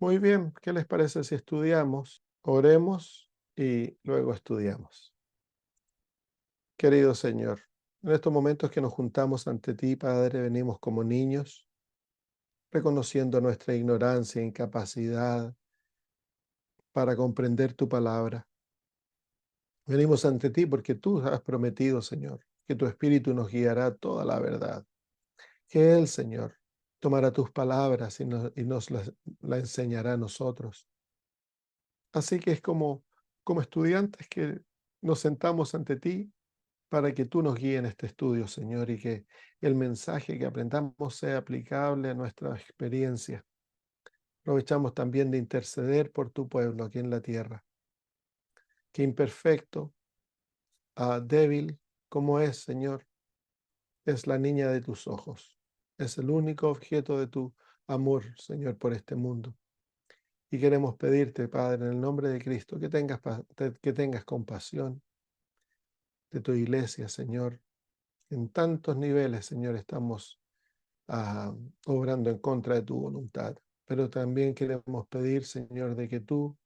Muy bien, ¿qué les parece si estudiamos? Oremos y luego estudiamos. Querido Señor, en estos momentos que nos juntamos ante ti, Padre, venimos como niños, reconociendo nuestra ignorancia e incapacidad para comprender tu palabra. Venimos ante ti porque tú has prometido, Señor, que tu Espíritu nos guiará a toda la verdad, que Él, Señor, tomará tus palabras y nos la enseñará a nosotros. Así que es como estudiantes que nos sentamos ante ti para que tú nos guíes en este estudio, Señor, y que el mensaje que aprendamos sea aplicable a nuestra experiencia. Aprovechamos también de interceder por tu pueblo aquí en la tierra, que imperfecto, débil como es, Señor, es la niña de tus ojos. Es el único objeto de tu amor, Señor, por este mundo. Y queremos pedirte, Padre, en el nombre de Cristo, que tengas compasión de tu iglesia, Señor. En tantos niveles, Señor, estamos ah, obrando en contra de tu voluntad. Pero también queremos pedir, Señor, de que tú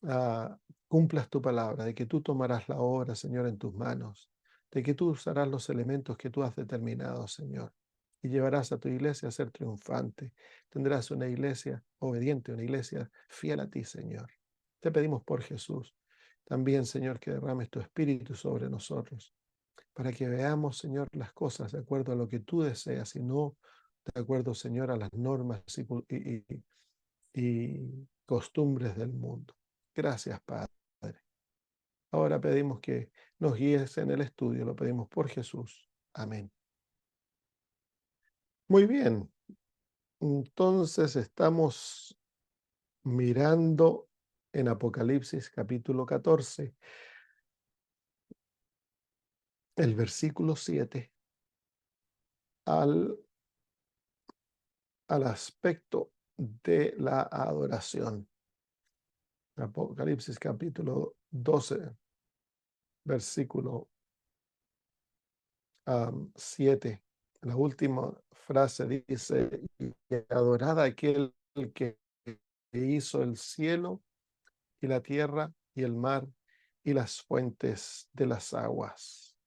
ah, cumplas tu palabra, de que tú tomarás la obra, Señor, en tus manos, de que tú usarás los elementos que tú has determinado, Señor, y llevarás a tu iglesia a ser triunfante. Tendrás una iglesia obediente, una iglesia fiel a ti, Señor. Te pedimos por Jesús. También, Señor, que derrames tu espíritu sobre nosotros para que veamos, Señor, las cosas de acuerdo a lo que tú deseas y no de acuerdo, Señor, a las normas y costumbres del mundo. Gracias, Padre. Ahora pedimos que nos guíes en el estudio, lo pedimos por Jesús. Amén. Muy bien, entonces estamos mirando en Apocalipsis capítulo 14, el versículo 7, al, al aspecto de la adoración. Apocalipsis capítulo 12, versículo 7. La última frase dice, y adorad a aquel que hizo el cielo y la tierra y el mar y las fuentes de las aguas.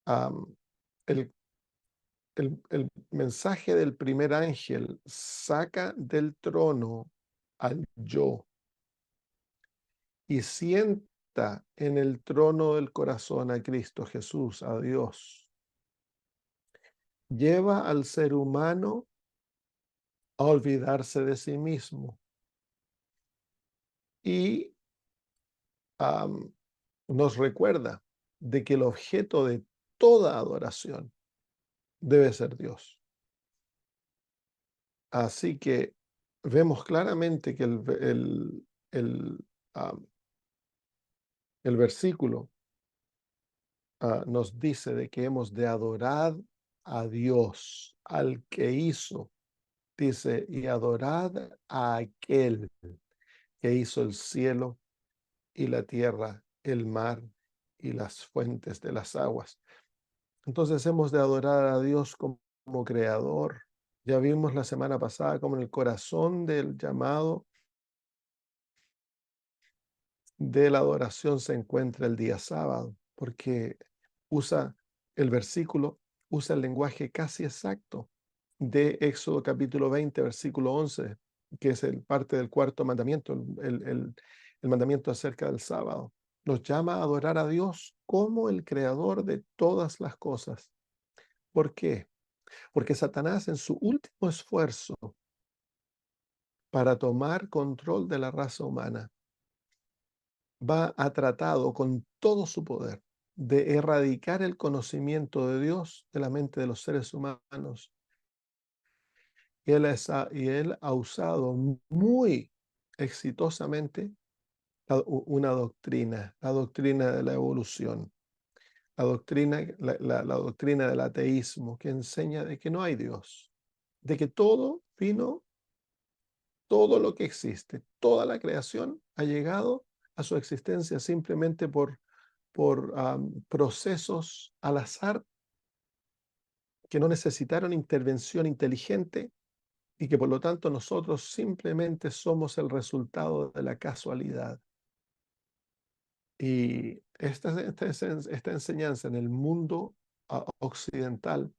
Am, el, el mensaje del primer ángel saca del trono al yo y sienta en el trono del corazón a Cristo Jesús, a Dios. Lleva al ser humano a olvidarse de sí mismo y nos recuerda de que el objeto de toda adoración debe ser Dios. Así que vemos claramente que el, am, el versículo nos dice de que hemos de adorar a Dios, al que hizo. Dice, y adorad a aquel que hizo el cielo y la tierra, el mar y las fuentes de las aguas. Entonces hemos de adorar a Dios como creador. Ya vimos la semana pasada como en el corazón del llamado de la adoración se encuentra el día sábado, porque usa el versículo, usa el lenguaje casi exacto de Éxodo capítulo 20, versículo 11, que es el parte del cuarto mandamiento, el mandamiento acerca del sábado. Nos llama a adorar a Dios como el creador de todas las cosas. ¿Por qué? Porque Satanás en su último esfuerzo para tomar control de la raza humana ha tratado con todo su poder de erradicar el conocimiento de Dios de la mente de los seres humanos. Y él ha usado muy exitosamente una doctrina, la doctrina de la evolución, la doctrina del ateísmo, que enseña de que no hay Dios, de que todo lo que existe, toda la creación ha llegado a su existencia simplemente por procesos al azar que no necesitaron intervención inteligente y que por lo tanto nosotros simplemente somos el resultado de la casualidad. Y esta enseñanza en el mundo occidental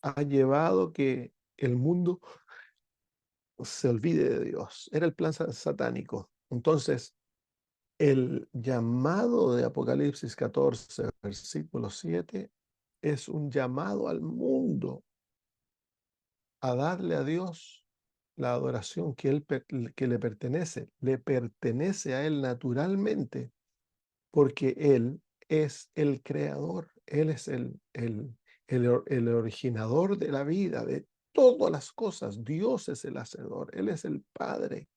ha llevado que el mundo se olvide de Dios. Era el plan satánico. Entonces, el llamado de Apocalipsis 14, versículo 7, es un llamado al mundo a darle a Dios la adoración que le pertenece a Él naturalmente, porque Él es el creador, Él es el originador de la vida, de todas las cosas. Dios es el hacedor, Él es el Padre,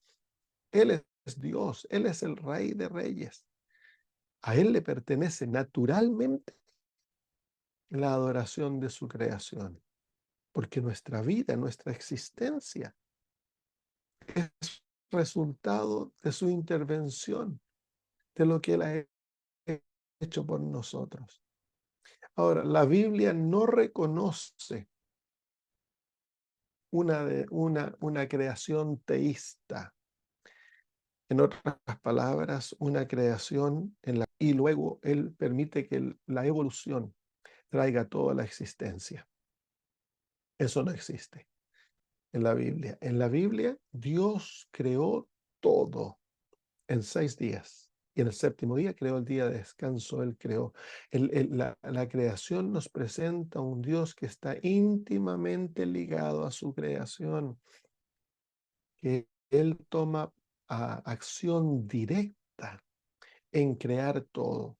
Él es Dios, Él es el Rey de Reyes. A Él le pertenece naturalmente la adoración de su creación, porque nuestra vida, nuestra existencia es resultado de su intervención, de lo que Él ha hecho por nosotros. Ahora, la Biblia no reconoce una creación teísta. En otras palabras, una creación y luego Él permite que la evolución traiga toda la existencia. Eso no existe en la Biblia. En la Biblia, Dios creó todo en 6 días. Y en el séptimo día creó el día de descanso. Él creó. La creación nos presenta un Dios que está íntimamente ligado a su creación, que Él toma acción directa en crear todo.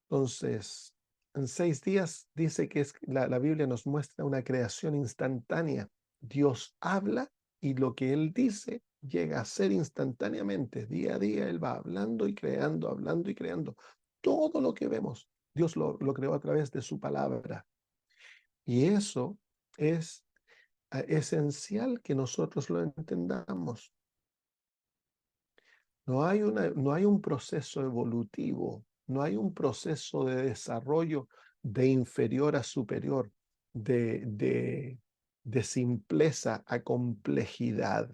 Entonces, en 6 días dice que la Biblia nos muestra una creación instantánea. Dios habla y lo que Él dice llega a ser instantáneamente. Día a día Él va hablando y creando, hablando y creando. Todo lo que vemos, Dios lo creó a través de su palabra. Y eso es esencial que nosotros lo entendamos. No hay un proceso evolutivo, no hay un proceso de desarrollo de inferior a superior, de simpleza a complejidad,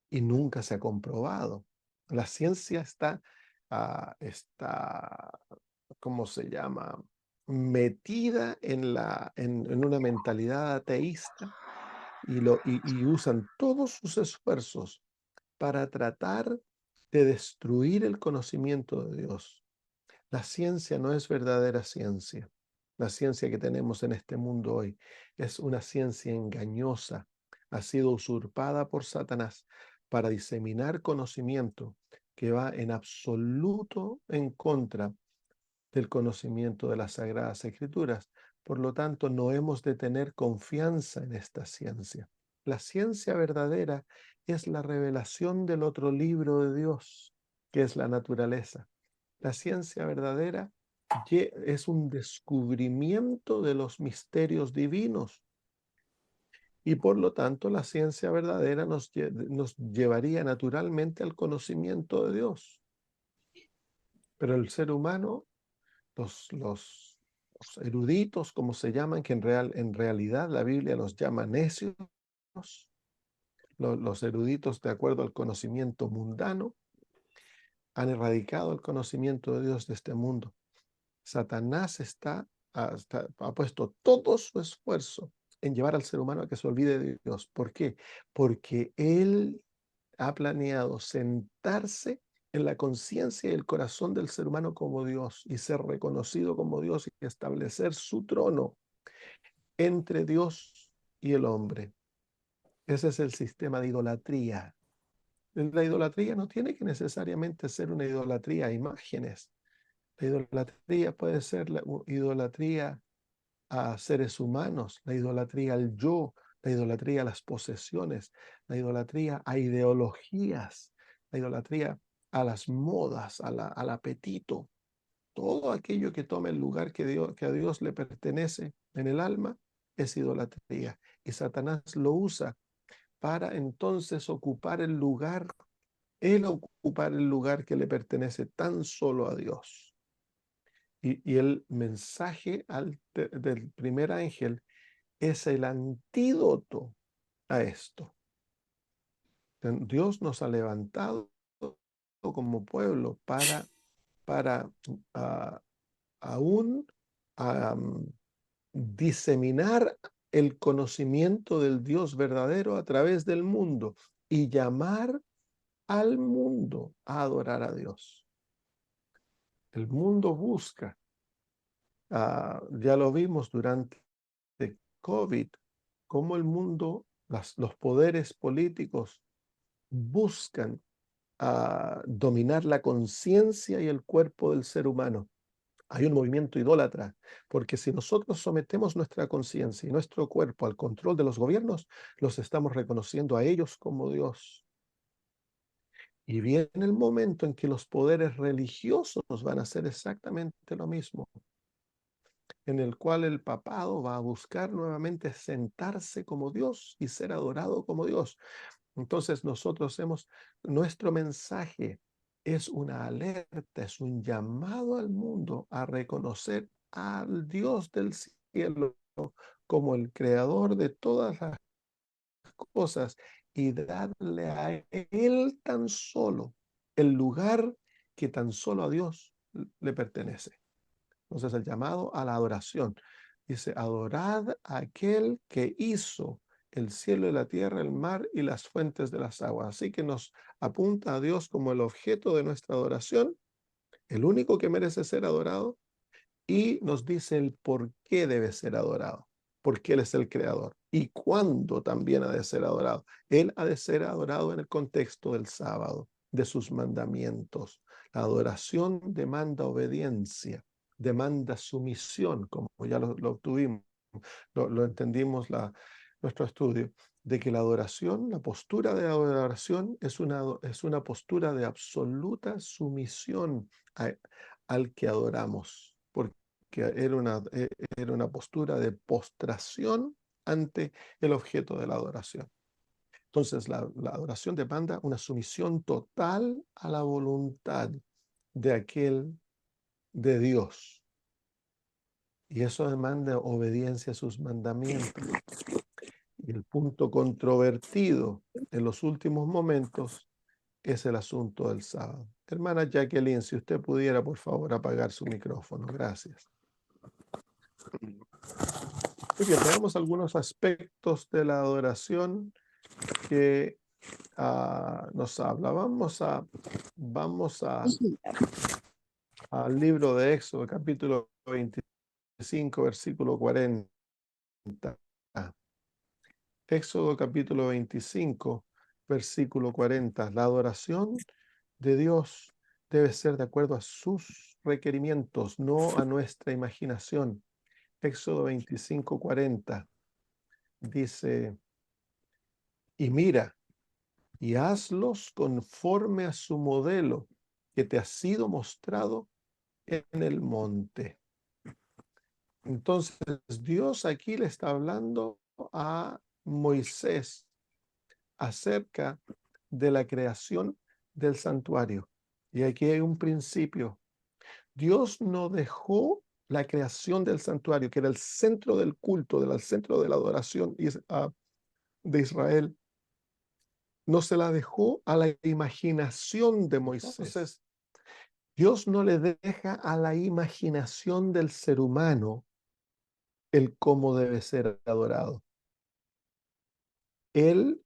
y nunca se ha comprobado. La ciencia está, ¿cómo se llama? Metida en una mentalidad ateísta y usan todos sus esfuerzos para tratar de destruir el conocimiento de Dios. La ciencia no es verdadera ciencia. La ciencia que tenemos en este mundo hoy es una ciencia engañosa. Ha sido usurpada por Satanás para diseminar conocimiento que va en absoluto en contra del conocimiento de las Sagradas Escrituras. Por lo tanto, no hemos de tener confianza en esta ciencia. La ciencia verdadera es la revelación del otro libro de Dios, que es la naturaleza. La ciencia verdadera es un descubrimiento de los misterios divinos, y por lo tanto la ciencia verdadera nos llevaría naturalmente al conocimiento de Dios. Pero el ser humano, los eruditos, como se llaman, que en realidad la Biblia los llama necios, los eruditos de acuerdo al conocimiento mundano, han erradicado el conocimiento de Dios de este mundo. Satanás ha puesto todo su esfuerzo en llevar al ser humano a que se olvide de Dios. ¿Por qué? Porque él ha planeado sentarse en la conciencia y el corazón del ser humano como Dios y ser reconocido como Dios y establecer su trono entre Dios y el hombre. Ese es el sistema de idolatría. La idolatría no tiene que necesariamente ser una idolatría a imágenes. La idolatría puede ser la idolatría a seres humanos, la idolatría al yo, la idolatría a las posesiones, la idolatría a ideologías, la idolatría a las modas, al apetito. Todo aquello que tome el lugar que a Dios le pertenece en el alma es idolatría. Y Satanás lo usa para entonces ocupar el lugar que le pertenece tan solo a Dios. Y el mensaje del primer ángel es el antídoto a esto. Dios nos ha levantado como pueblo para aún diseminar el conocimiento del Dios verdadero a través del mundo y llamar al mundo a adorar a Dios. El mundo busca, ya lo vimos durante COVID, cómo el mundo, los poderes políticos buscan dominar la conciencia y el cuerpo del ser humano. Hay un movimiento idólatra, porque si nosotros sometemos nuestra conciencia y nuestro cuerpo al control de los gobiernos, los estamos reconociendo a ellos como Dios. Y viene el momento en que los poderes religiosos van a hacer exactamente lo mismo, en el cual el papado va a buscar nuevamente sentarse como Dios y ser adorado como Dios. Entonces nuestro mensaje es una alerta, es un llamado al mundo a reconocer al Dios del cielo como el creador de todas las cosas y darle a Él tan solo el lugar que tan solo a Dios le pertenece. Entonces el llamado a la adoración. Dice, adorad a aquel que hizo el cielo y la tierra, el mar y las fuentes de las aguas. Así que nos apunta a Dios como el objeto de nuestra adoración, el único que merece ser adorado, y nos dice el por qué debe ser adorado, porque Él es el creador y cuándo también ha de ser adorado. Él ha de ser adorado en el contexto del sábado, de sus mandamientos. La adoración demanda obediencia, demanda sumisión, como ya lo tuvimos, lo entendimos nuestro estudio, de que la adoración, la postura de adoración es una postura de absoluta sumisión al que adoramos, porque era una postura de postración ante el objeto de la adoración. Entonces, la adoración demanda una sumisión total a la voluntad de aquel, de Dios. Y eso demanda obediencia a sus mandamientos. Y el punto controvertido en los últimos momentos es el asunto del sábado. Hermana Jacqueline, si usted pudiera, por favor, apagar su micrófono. Gracias. Muy bien, veamos algunos aspectos de la adoración que nos habla. Vamos al libro de Éxodo, capítulo 25, versículo 40. Éxodo capítulo 25, versículo 40. La adoración de Dios debe ser de acuerdo a sus requerimientos, no a nuestra imaginación. Éxodo 25, 40 dice, y mira, y hazlos conforme a su modelo que te ha sido mostrado en el monte. Entonces, Dios aquí le está hablando a Moisés acerca de la creación del santuario. Y aquí hay un principio. Dios no dejó la creación del santuario, que era el centro del culto, el centro de la adoración de Israel. No se la dejó a la imaginación de Moisés. Entonces, Dios no le deja a la imaginación del ser humano el cómo debe ser adorado. Él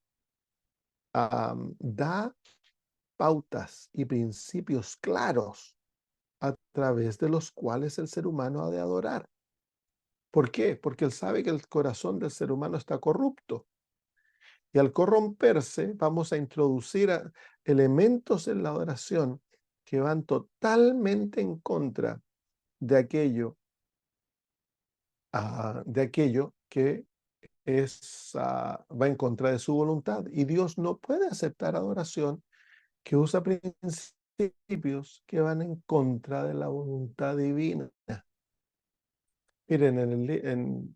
da pautas y principios claros a través de los cuales el ser humano ha de adorar. ¿Por qué? Porque él sabe que el corazón del ser humano está corrupto. Y al corromperse, vamos a introducir elementos en la adoración que van totalmente en contra de aquello, que va en contra de su voluntad. Y Dios no puede aceptar adoración que usa principios que van en contra de la voluntad divina. Miren,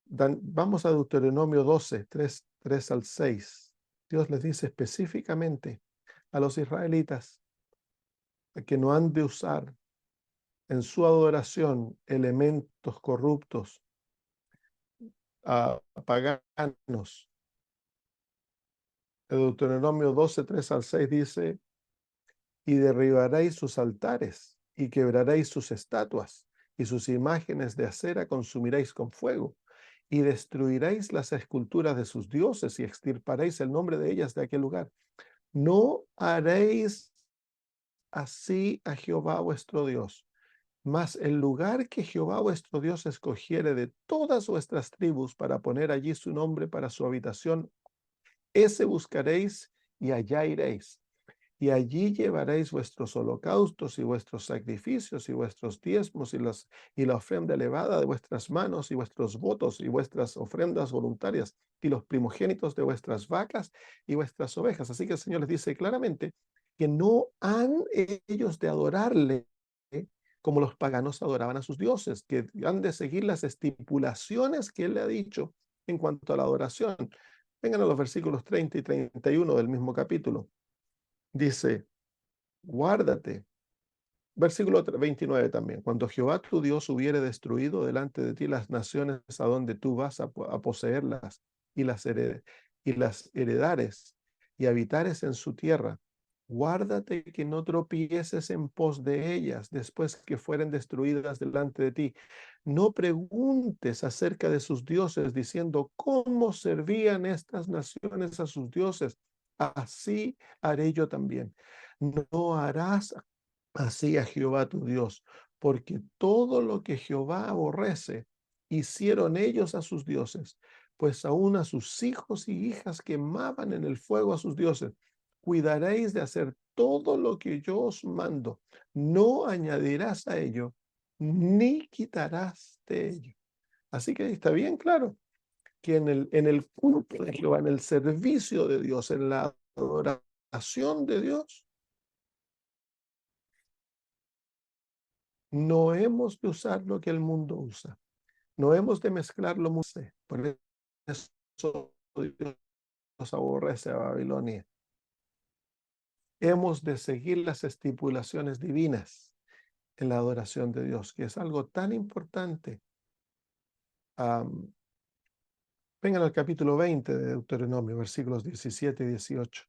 vamos a Deuteronomio 12, 3 al 6. Dios les dice específicamente a los israelitas que no han de usar en su adoración elementos corruptos paganos. El Deuteronomio 12, 3 al 6 dice: y derribaréis sus altares, y quebraréis sus estatuas, y sus imágenes de acera consumiréis con fuego, y destruiréis las esculturas de sus dioses, y extirparéis el nombre de ellas de aquel lugar. No haréis así a Jehová vuestro Dios, mas el lugar que Jehová vuestro Dios escogiere de todas vuestras tribus para poner allí su nombre para su habitación, ese buscaréis y allá iréis. Y allí llevaréis vuestros holocaustos y vuestros sacrificios y vuestros diezmos y la ofrenda elevada de vuestras manos y vuestros votos y vuestras ofrendas voluntarias y los primogénitos de vuestras vacas y vuestras ovejas. Así que el Señor les dice claramente que no han ellos de adorarle como los paganos adoraban a sus dioses, que han de seguir las estipulaciones que Él le ha dicho en cuanto a la adoración. Vengan a los versículos 30 y 31 del mismo capítulo. Dice: guárdate. Versículo 29 también. Cuando Jehová tu Dios hubiere destruido delante de ti las naciones a donde tú vas a poseerlas y y las heredares y habitares en su tierra, guárdate que no tropieces en pos de ellas después que fueren destruidas delante de ti. No preguntes acerca de sus dioses diciendo: ¿cómo servían estas naciones a sus dioses? Así haré yo también. No harás así a Jehová tu Dios, porque todo lo que Jehová aborrece, hicieron ellos a sus dioses, pues aún a sus hijos y hijas quemaban en el fuego a sus dioses. Cuidaréis de hacer todo lo que yo os mando, no añadirás a ello, ni quitarás de ello. Así que está bien claro que en el culto de Jehová, en el servicio de Dios, en la adoración de Dios, no hemos de usar lo que el mundo usa. No hemos de mezclar lo mundo. Por eso Dios aborrece a Babilonia. Hemos de seguir las estipulaciones divinas en la adoración de Dios, que es algo tan importante. Vengan al capítulo 20 de Deuteronomio, versículos 17 y 18.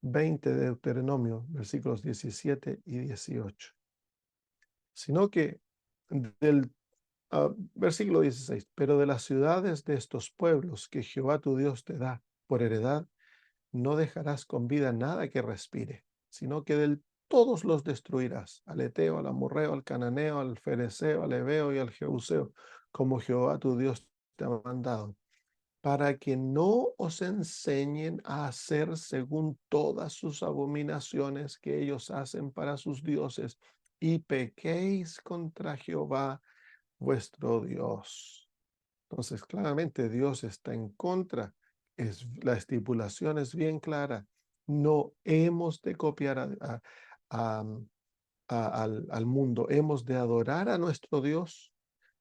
20 de Deuteronomio, versículos 17 y 18. Sino que del versículo 16, pero de las ciudades de estos pueblos que Jehová tu Dios te da por heredad, no dejarás con vida nada que respire, sino que todos los destruirás: al Eteo, al Amorreo, al Cananeo, al Fereceo, al Heveo y al Jebuseo, como Jehová tu Dios te ha mandado, para que no os enseñen a hacer según todas sus abominaciones que ellos hacen para sus dioses, y pequéis contra Jehová vuestro Dios. Entonces, claramente Dios está en contra. La estipulación es bien clara. No hemos de copiar a- al mundo. Hemos de adorar a nuestro Dios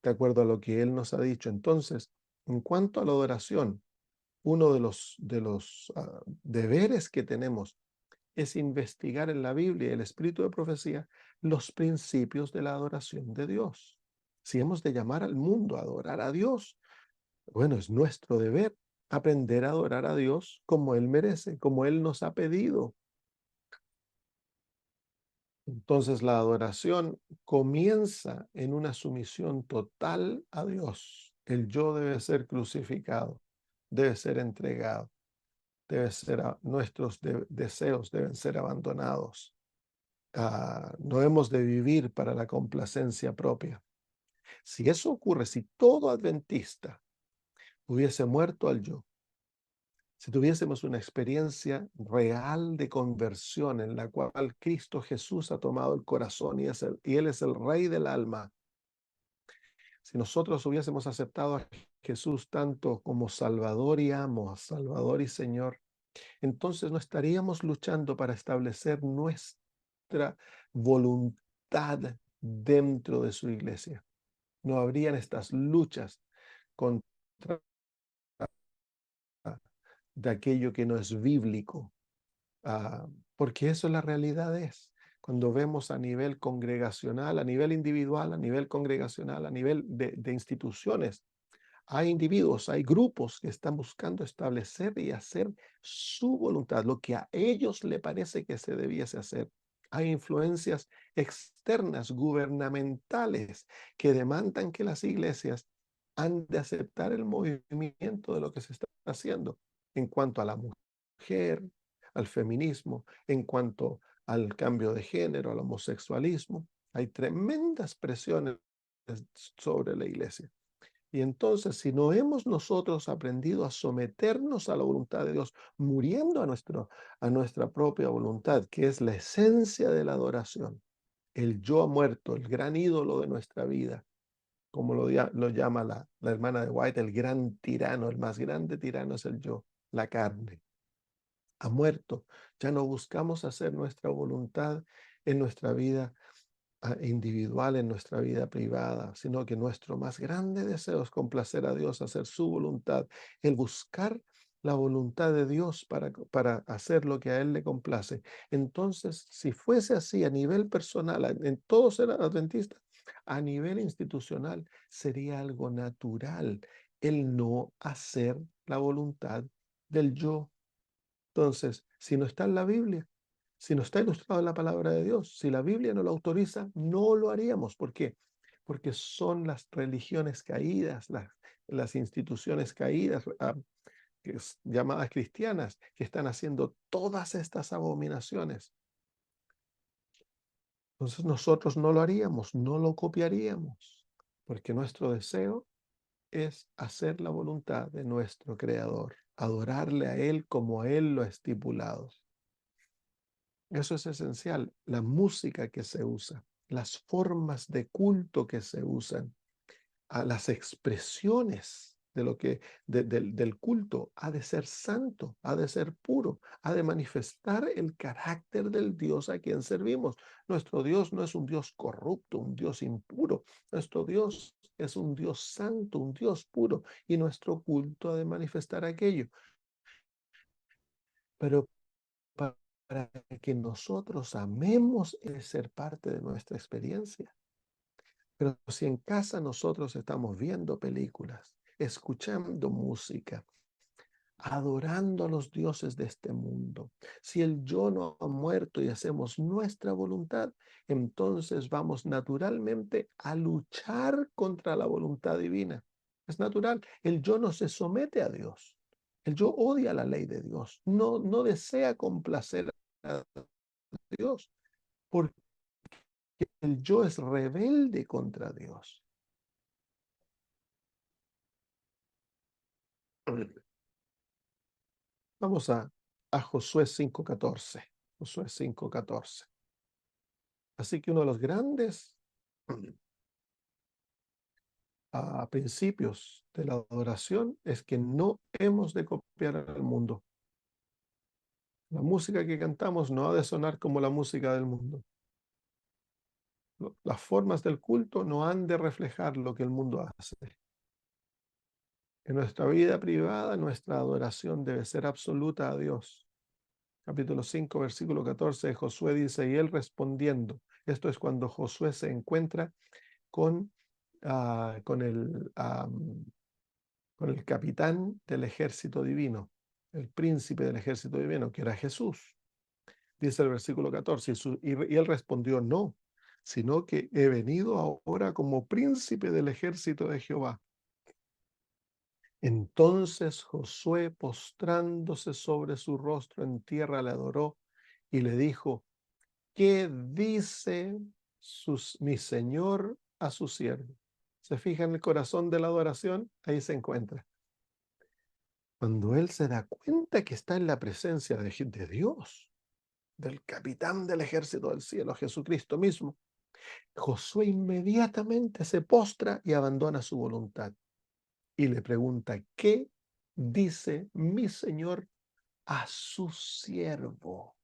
de acuerdo a lo que Él nos ha dicho. Entonces, en cuanto a la adoración, uno de los deberes que tenemos es investigar en la Biblia y el espíritu de profecía los principios de la adoración de Dios. Si hemos de llamar al mundo a adorar a Dios, bueno, es nuestro deber aprender a adorar a Dios como Él merece, como Él nos ha pedido. Entonces la adoración comienza en una sumisión total a Dios. El yo debe ser crucificado, debe ser entregado, nuestros deseos deben ser abandonados. No hemos de vivir para la complacencia propia. Si eso ocurre, si todo adventista hubiese muerto al yo, si tuviésemos una experiencia real de conversión en la cual Cristo Jesús ha tomado el corazón y Él es el Rey del alma, si nosotros hubiésemos aceptado a Jesús tanto como Salvador y amo, Salvador y Señor, entonces no estaríamos luchando para establecer nuestra voluntad dentro de su iglesia. No habrían estas luchas contra de aquello que no es bíblico, porque eso la realidad es. Cuando vemos a nivel congregacional, a nivel individual, a nivel congregacional, a nivel de instituciones, Hay individuos, hay grupos que están buscando establecer y hacer su voluntad, lo que a ellos le parece que se debiese hacer. Hay influencias externas, gubernamentales, que demandan que las iglesias han de aceptar el movimiento de lo que se está haciendo en cuanto a la mujer, al feminismo, en cuanto al cambio de género, al homosexualismo. Hay tremendas presiones sobre la iglesia. Y entonces, si no hemos nosotros aprendido a someternos a la voluntad de Dios, muriendo a nuestra propia voluntad, que es la esencia de la adoración, el yo ha muerto, el gran ídolo de nuestra vida, como lo llama la hermana de White, el gran tirano, el más grande tirano es el yo, la carne. Ha muerto. Ya no buscamos hacer nuestra voluntad en nuestra vida individual, en nuestra vida privada, sino que nuestro más grande deseo es complacer a Dios, hacer su voluntad, el buscar la voluntad de Dios para hacer lo que a Él le complace. Entonces, si fuese así a nivel personal, en todos eran adventistas, a nivel institucional sería algo natural el no hacer la voluntad del yo. Entonces, si no está en la Biblia, si no está ilustrado en la palabra de Dios, si la Biblia no lo autoriza, no lo haríamos. ¿Por qué? Porque son las religiones caídas, las instituciones caídas, llamadas cristianas, que están haciendo todas estas abominaciones. Entonces nosotros no lo haríamos, no lo copiaríamos, porque nuestro deseo es hacer la voluntad de nuestro Creador, adorarle a Él como a Él lo ha estipulado. Eso es esencial, la música que se usa, las formas de culto que se usan, a las expresiones de del culto ha de ser santo, ha de ser puro, ha de manifestar el carácter del Dios a quien servimos. Nuestro Dios no es un Dios corrupto, un Dios impuro. Nuestro Dios es un Dios santo, un Dios puro, y nuestro culto ha de manifestar aquello. Pero para que nosotros amemos es ser parte de nuestra experiencia. Pero si en casa nosotros estamos viendo películas, escuchando música, adorando a los dioses de este mundo, si el yo no ha muerto y hacemos nuestra voluntad, entonces vamos naturalmente a luchar contra la voluntad divina. Es natural, el yo no se somete a Dios. El yo odia la ley de Dios, no desea complacer a Dios, porque el yo es rebelde contra Dios. Vamos a Josué 5:14. Josué 5:14. Así que uno de los grandes principios de la adoración es que no hemos de copiar al mundo. La música que cantamos no ha de sonar como la música del mundo. Las formas del culto no han de reflejar lo que el mundo hace. En nuestra vida privada, nuestra adoración debe ser absoluta a Dios. Capítulo 5, versículo 14 de Josué dice, y él respondiendo, esto es cuando Josué se encuentra con, con con el capitán del ejército divino, el príncipe del ejército divino, que era Jesús. Dice el versículo 14, y él respondió, no, sino que he venido ahora como príncipe del ejército de Jehová. Entonces Josué, postrándose sobre su rostro en tierra, le adoró y le dijo, ¿qué dice mi Señor a su siervo? ¿Se fija en el corazón de la adoración? Ahí se encuentra. Cuando él se da cuenta que está en la presencia de Dios, del capitán del ejército del cielo, Jesucristo mismo, Josué inmediatamente se postra y abandona su voluntad y le pregunta, ¿qué dice mi Señor a su siervo?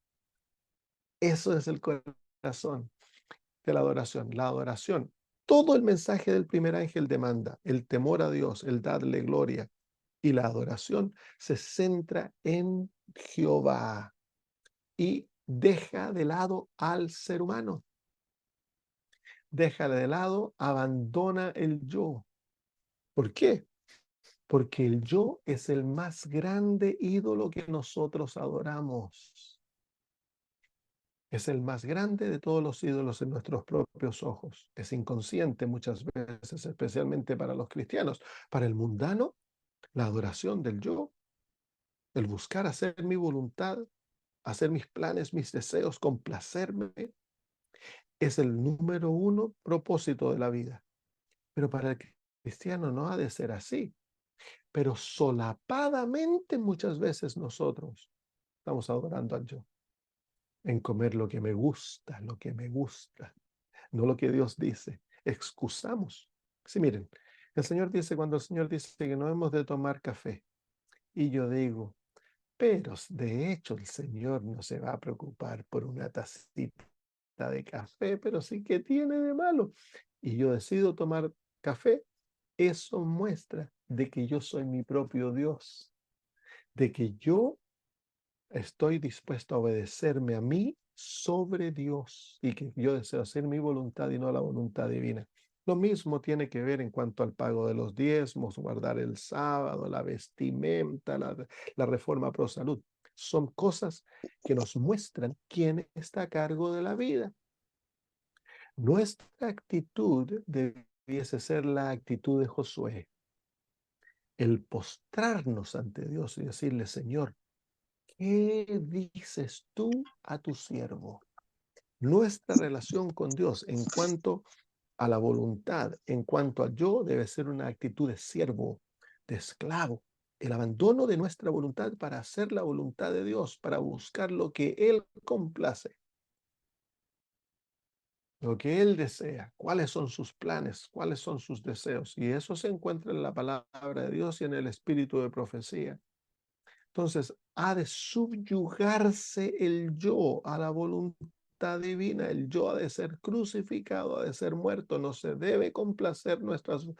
Eso es el corazón de la adoración. La adoración, todo el mensaje del primer ángel demanda el temor a Dios, el darle gloria, y la adoración se centra en Jehová y deja de lado al ser humano. Deja de lado, abandona el yo. ¿Por qué? porque el yo es el más grande ídolo que nosotros adoramos. Es el más grande de todos los ídolos en nuestros propios ojos. Es inconsciente muchas veces, especialmente para los cristianos. Para el mundano, la adoración del yo, el buscar hacer mi voluntad, hacer mis planes, mis deseos, complacerme, es el número uno propósito de la vida. Pero para el cristiano no ha de ser así. Pero solapadamente muchas veces nosotros estamos adorando al yo, en comer lo que me gusta, no lo que Dios dice. Excusamos. Sí, miren, el Señor dice, cuando el Señor dice que no hemos de tomar café, y yo digo, pero de hecho el Señor no se va a preocupar por una tacita de café, pero sí que tiene de malo. Y yo decido tomar café, eso muestra de que yo soy mi propio Dios, de que yo estoy dispuesto a obedecerme a mí sobre Dios y que yo deseo hacer mi voluntad y no la voluntad divina. Lo mismo tiene que ver en cuanto al pago de los diezmos, guardar el sábado, la vestimenta, la reforma pro salud. Son cosas que nos muestran quién está a cargo de la vida. Nuestra actitud debiese ser la actitud de Josué, el postrarnos ante Dios y decirle, Señor, ¿qué dices tú a tu siervo? Nuestra relación con Dios en cuanto a la voluntad, en cuanto al yo, debe ser una actitud de siervo, de esclavo. El abandono de nuestra voluntad para hacer la voluntad de Dios, para buscar lo que Él complace, lo que Él desea, cuáles son sus planes, cuáles son sus deseos. Y eso se encuentra en la palabra de Dios y en el espíritu de profecía. Entonces, ha de subyugarse el yo a la voluntad divina. El yo ha de ser crucificado, ha de ser muerto. No se debe complacer nuestros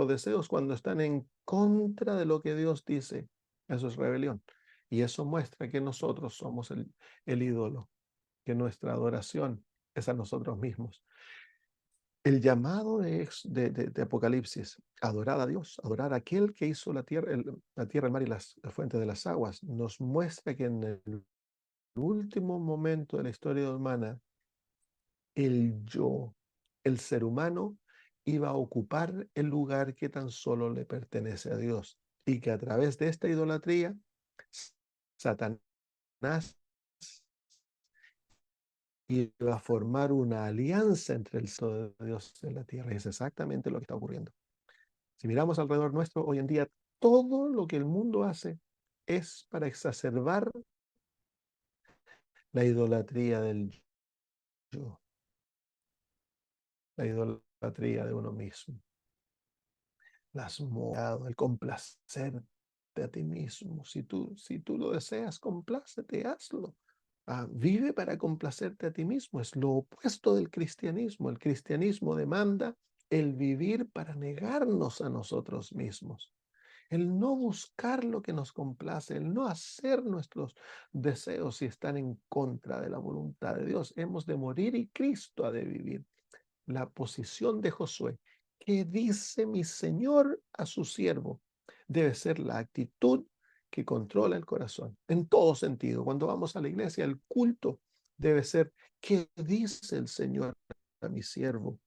deseos cuando están en contra de lo que Dios dice. Eso es rebelión. Y eso muestra que nosotros somos el ídolo, que nuestra adoración es a nosotros mismos. El llamado de Apocalipsis, adorar a Dios, adorar a aquel que hizo la tierra, el mar y la fuente de las aguas, nos muestra que en el último momento de la historia humana, el yo, el ser humano, iba a ocupar el lugar que tan solo le pertenece a Dios y que a través de esta idolatría, Satanás iba a formar una alianza entre el Sol de Dios y la tierra. Y es exactamente lo que está ocurriendo. Si miramos alrededor nuestro, hoy en día, todo lo que el mundo hace es para exacerbar la idolatría del yo, la idolatría de uno mismo, las modas, el complacerte a ti mismo. Si tú lo deseas, complácete, hazlo. Vive para complacerte a ti mismo. Es lo opuesto del cristianismo. El cristianismo demanda el vivir para negarnos a nosotros mismos. El no buscar lo que nos complace, el no hacer nuestros deseos si están en contra de la voluntad de Dios. Hemos de morir y Cristo ha de vivir. La posición de Josué, ¿qué dice mi Señor a su siervo? Debe ser la actitud que controla el corazón, en todo sentido. Cuando vamos a la iglesia, el culto debe ser, ¿qué dice el Señor a mi siervo?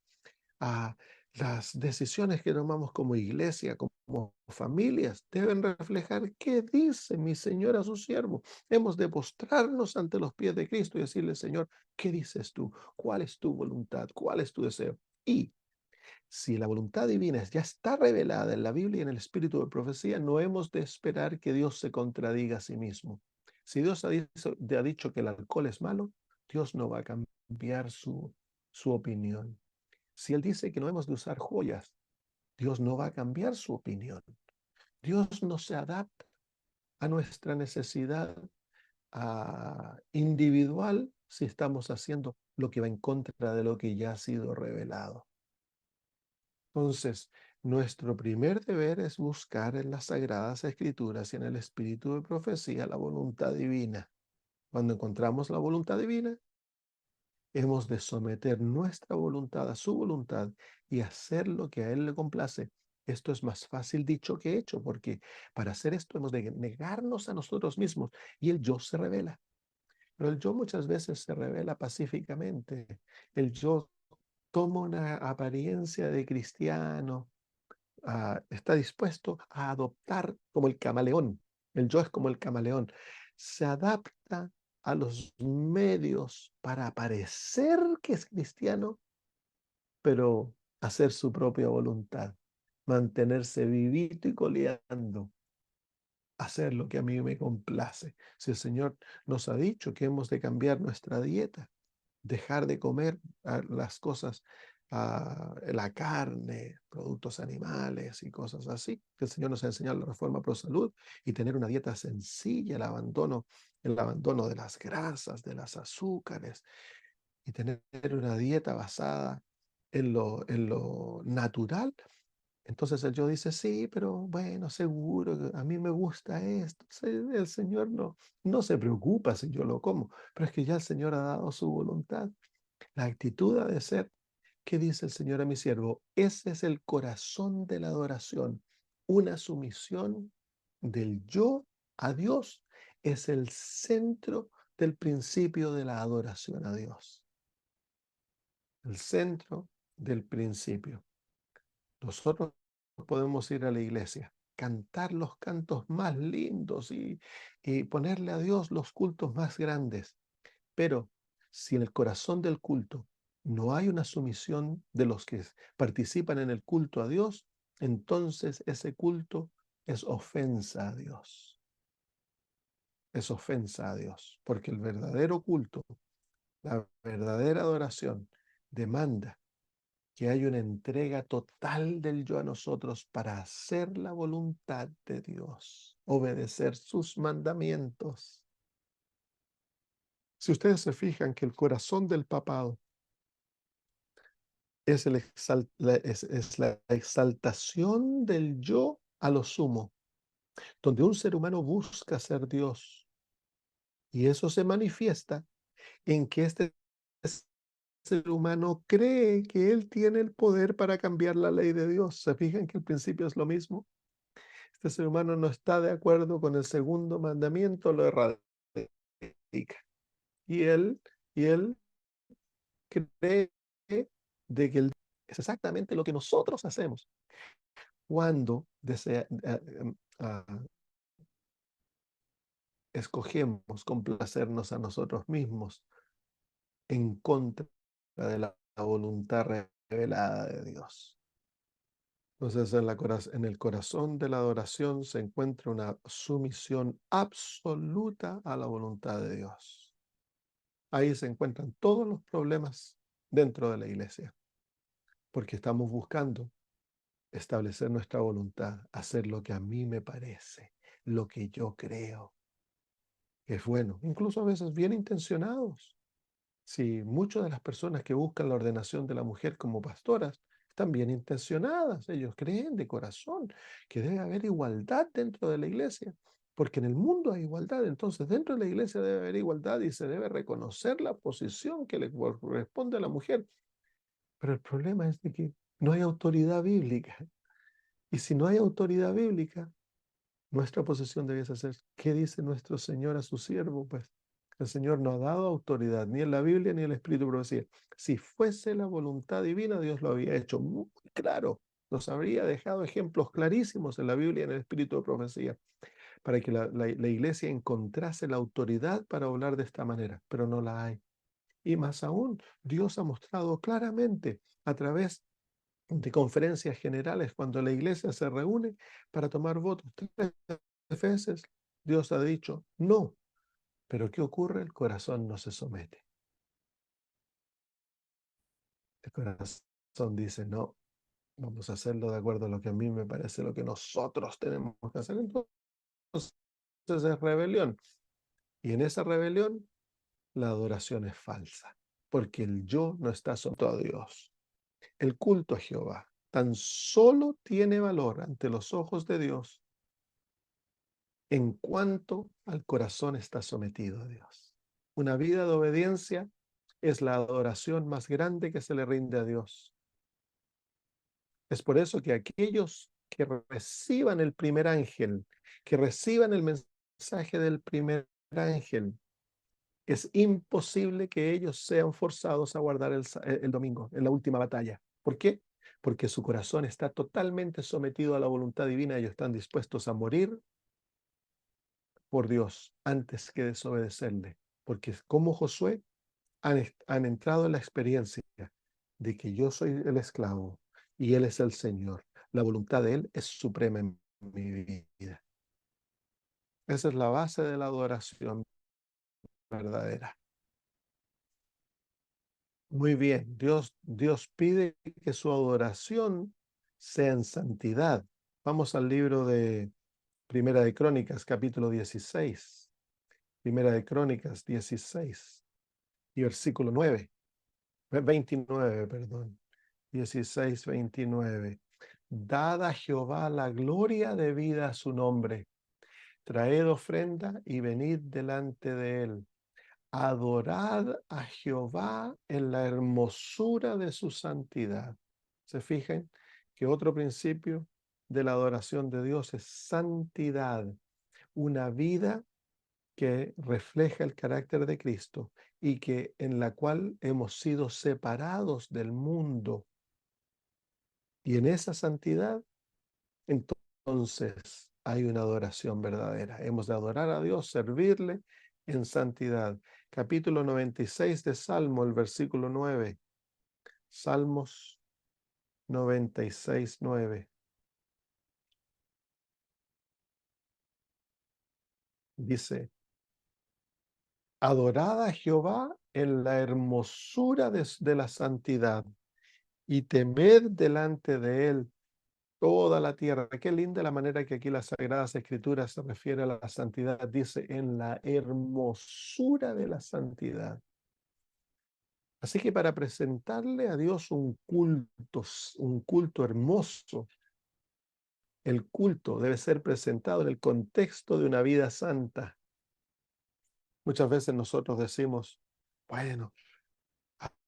A las decisiones que tomamos como iglesia, como familias, deben reflejar qué dice mi Señor a su siervo. Hemos de postrarnos ante los pies de Cristo y decirle, Señor, ¿qué dices tú? ¿Cuál es tu voluntad? ¿Cuál es tu deseo? Y si la voluntad divina ya está revelada en la Biblia y en el espíritu de profecía, no hemos de esperar que Dios se contradiga a sí mismo. Si Dios ha dicho que el alcohol es malo, Dios no va a cambiar su opinión. Si Él dice que no hemos de usar joyas, Dios no va a cambiar su opinión. Dios no se adapta a nuestra necesidad individual si estamos haciendo lo que va en contra de lo que ya ha sido revelado. Entonces, nuestro primer deber es buscar en las Sagradas Escrituras y en el espíritu de profecía la voluntad divina. Cuando encontramos la voluntad divina, hemos de someter nuestra voluntad a su voluntad y hacer lo que a Él le complace, Esto es más fácil dicho que hecho, porque para hacer esto hemos de negarnos a nosotros mismos y el yo se revela. Pero el yo muchas veces se revela pacíficamente. El yo toma una apariencia de cristiano, está dispuesto a adoptar como el camaleón. El yo es como el camaleón. Se adapta a los medios para parecer que es cristiano, pero hacer su propia voluntad, mantenerse vivito y coleando, hacer lo que a mí me complace. Si el Señor nos ha dicho que hemos de cambiar nuestra dieta, dejar de comer las cosas, la carne, productos animales y cosas así, que el Señor nos ha enseñado la reforma pro salud y tener una dieta sencilla, el abandono de las grasas, de las azúcares y tener una dieta basada en lo natural. Entonces el yo dice, sí, pero bueno, seguro, a mí me gusta esto. Sí, el Señor no se preocupa si yo lo como, pero es que ya el Señor ha dado su voluntad. La actitud ha de ser, ¿qué dice el Señor a mi siervo? Ese es el corazón de la adoración, una sumisión del yo a Dios. Es el centro del principio de la adoración a Dios, el centro del principio. Nosotros podemos ir a la iglesia, cantar los cantos más lindos y ponerle a Dios los cultos más grandes, pero si en el corazón del culto no hay una sumisión de los que participan en el culto a Dios, entonces ese culto es ofensa a Dios. Es ofensa a Dios, porque el verdadero culto, la verdadera adoración, demanda que hay una entrega total del yo a nosotros para hacer la voluntad de Dios, obedecer sus mandamientos. Si ustedes se fijan que el corazón del papado es, es la exaltación del yo a lo sumo, donde un ser humano busca ser Dios. Y eso se manifiesta en que este ser humano cree que él tiene el poder para cambiar la ley de Dios. ¿Se fijan que el principio es lo mismo? Este ser humano no está de acuerdo con el segundo mandamiento, lo erradica. Y él cree de que es exactamente lo que nosotros hacemos cuando escogemos complacernos a nosotros mismos en contra de la voluntad revelada de Dios. Entonces, en el corazón de la adoración se encuentra una sumisión absoluta a la voluntad de Dios. Ahí se encuentran todos los problemas dentro de la iglesia, porque estamos buscando establecer nuestra voluntad, hacer lo que a mí me parece, lo que yo creo que es bueno, incluso a veces bien intencionados. Si muchas de las personas que buscan la ordenación de la mujer como pastoras están bien intencionadas, ellos creen de corazón que debe haber igualdad dentro de la iglesia, porque en el mundo hay igualdad, entonces dentro de la iglesia debe haber igualdad y se debe reconocer la posición que le corresponde a la mujer. Pero el problema es de que no hay autoridad bíblica. Y si no hay autoridad bíblica, nuestra posición debiese ser, ¿qué dice nuestro Señor a su siervo? Pues el Señor no ha dado autoridad, ni en la Biblia ni en el Espíritu de Profecía. Si fuese la voluntad divina, Dios lo había hecho muy claro. Nos habría dejado ejemplos clarísimos en la Biblia y en el Espíritu de Profecía, para que la iglesia encontrase la autoridad para hablar de esta manera, pero no la hay. Y más aún, Dios ha mostrado claramente a través de conferencias generales, cuando la iglesia se reúne para tomar votos 3 veces, Dios ha dicho no. Pero ¿qué ocurre? El corazón no se somete. El corazón dice no, vamos a hacerlo de acuerdo a lo que a mí me parece, lo que nosotros tenemos que hacer. Entonces es rebelión. Y en esa rebelión la adoración es falsa, porque el yo no está sometido a Dios. El culto a Jehová tan solo tiene valor ante los ojos de Dios en cuanto al corazón está sometido a Dios. Una vida de obediencia es la adoración más grande que se le rinde a Dios. Es por eso que aquellos que reciban el primer ángel, que reciban el mensaje del primer ángel. Es imposible que ellos sean forzados a guardar el domingo, en la última batalla. ¿Por qué? Porque su corazón está totalmente sometido a la voluntad divina. Ellos están dispuestos a morir por Dios antes que desobedecerle. Porque como Josué han entrado en la experiencia de que yo soy el esclavo y Él es el Señor. La voluntad de Él es suprema en mi vida. Esa es la base de la adoración verdadera. Muy bien, Dios pide que su adoración sea en santidad. Vamos al libro de Primera de Crónicas, capítulo 16. Primera de Crónicas 16 y versículo 29, perdón. 16:29. Dad a Jehová la gloria debida a su nombre. Traed ofrenda y venid delante de él. Adorad a Jehová en la hermosura de su santidad. ¿Se fijan que otro principio de la adoración de Dios es santidad? Una vida que refleja el carácter de Cristo y que en la cual hemos sido separados del mundo. Y en esa santidad, entonces hay una adoración verdadera. Hemos de adorar a Dios, servirle en santidad. Capítulo 96 de Salmo, el versículo 9. Salmos 96:9. Dice, adorad a Jehová en la hermosura de la santidad y temed delante de él toda la tierra. Qué linda la manera que aquí las Sagradas Escrituras se refiere a la santidad. Dice, en la hermosura de la santidad. Así que para presentarle a Dios un culto hermoso, el culto debe ser presentado en el contexto de una vida santa. Muchas veces nosotros decimos, bueno,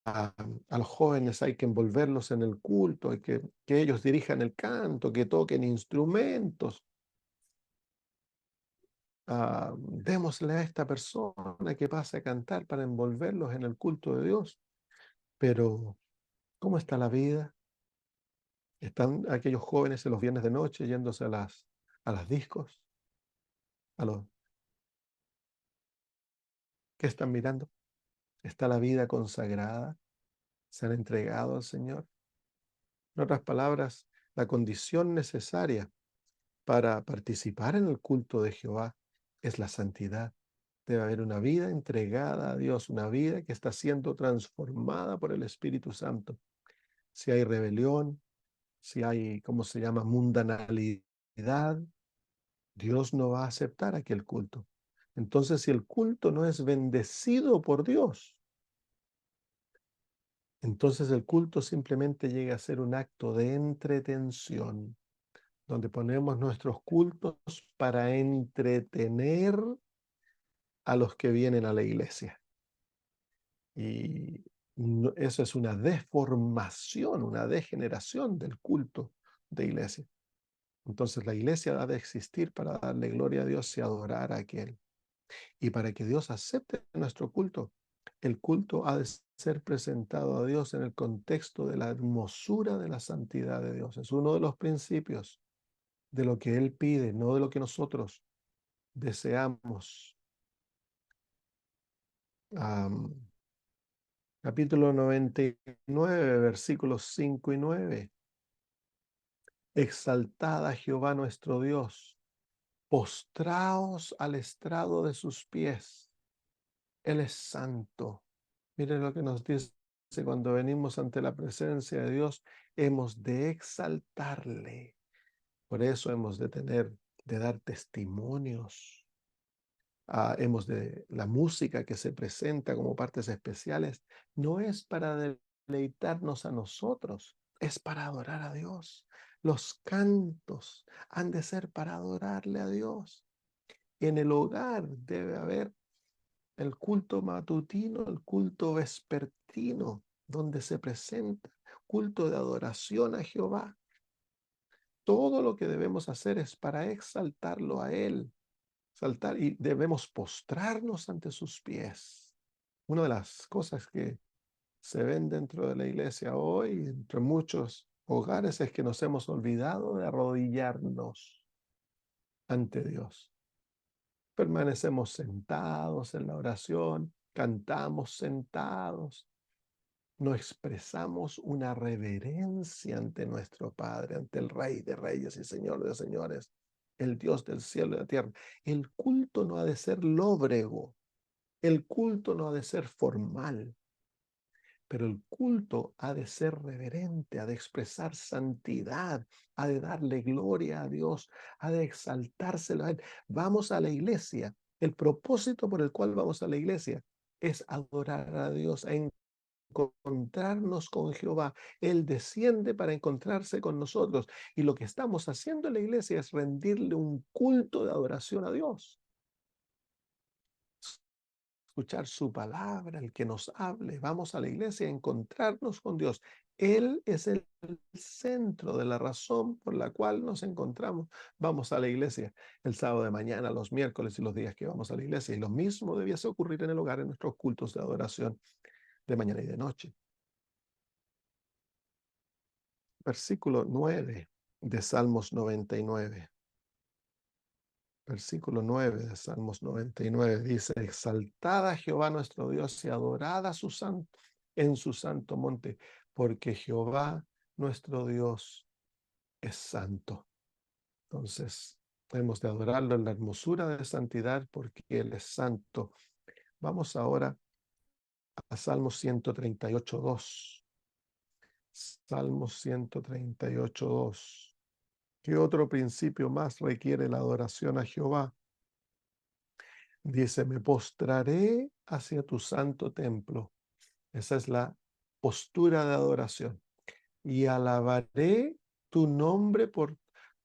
a los jóvenes hay que envolverlos en el culto, hay que ellos dirijan el canto, que toquen instrumentos. Démosle a esta persona que pase a cantar para envolverlos en el culto de Dios. Pero, ¿cómo está la vida? ¿Están aquellos jóvenes en los viernes de noche yéndose a las discos? ¿A los que están mirando? ¿Está la vida consagrada? ¿Se han entregado al Señor? En otras palabras, la condición necesaria para participar en el culto de Jehová es la santidad. Debe haber una vida entregada a Dios, una vida que está siendo transformada por el Espíritu Santo. Si hay rebelión, si hay, ¿cómo se llama?, mundanalidad, Dios no va a aceptar aquel culto. Entonces, si el culto no es bendecido por Dios, entonces el culto simplemente llega a ser un acto de entretención, donde ponemos nuestros cultos para entretener a los que vienen a la iglesia. Y eso es una deformación, una degeneración del culto de iglesia. Entonces la iglesia ha de existir para darle gloria a Dios y adorar a aquel. Y para que Dios acepte nuestro culto, el culto ha de ser presentado a Dios en el contexto de la hermosura de la santidad de Dios. Es uno de los principios de lo que Él pide, no de lo que nosotros deseamos. Capítulo 99, versículos 5 y 9. Exaltad a Jehová nuestro Dios, postraos al estrado de sus pies. Él es santo. Miren lo que nos dice cuando venimos ante la presencia de Dios, hemos de exaltarle. Por eso hemos de dar testimonios. La música que se presenta como partes especiales no es para deleitarnos a nosotros, es para adorar a Dios. Los cantos han de ser para adorarle a Dios. En el hogar debe haber el culto matutino, el culto vespertino, donde se presenta culto de adoración a Jehová. todo lo que debemos hacer es para exaltarlo a Él, saltar y debemos postrarnos ante sus pies. Una de las cosas que se ven dentro de la iglesia hoy, entre muchos hogares, es que nos hemos olvidado de arrodillarnos ante Dios. Permanecemos sentados en la oración, cantamos sentados, no expresamos una reverencia ante nuestro Padre, ante el Rey de Reyes y Señor de Señores, el Dios del cielo y de la tierra. El culto no ha de ser lóbrego, el culto no ha de ser formal, pero el culto ha de ser reverente, ha de expresar santidad, ha de darle gloria a Dios, ha de exaltárselo a Él. Vamos a la iglesia. El propósito por el cual vamos a la iglesia es adorar a Dios, a encontrarnos con Jehová. Él desciende para encontrarse con nosotros. Y lo que estamos haciendo en la iglesia es rendirle un culto de adoración a Dios. Escuchar su palabra, el que nos hable. Vamos a la iglesia a encontrarnos con Dios. Él es el centro de la razón por la cual nos encontramos. Vamos a la iglesia el sábado de mañana, los miércoles y los días que vamos a la iglesia. Y lo mismo debiese ocurrir en el hogar, en nuestros cultos de adoración de mañana y de noche. Versículo 9 de Salmos 99. Versículo 9 de Salmos 99 dice: exaltad a Jehová nuestro Dios y adorad a su santo en su santo monte, porque Jehová nuestro Dios es santo. Entonces, hemos de adorarlo en la hermosura de santidad porque Él es santo. Vamos ahora a Salmos 138:2. Salmos 138:2. ¿Qué otro principio más requiere la adoración a Jehová? Dice: me postraré hacia tu santo templo. Esa es la postura de adoración. Y alabaré tu nombre, por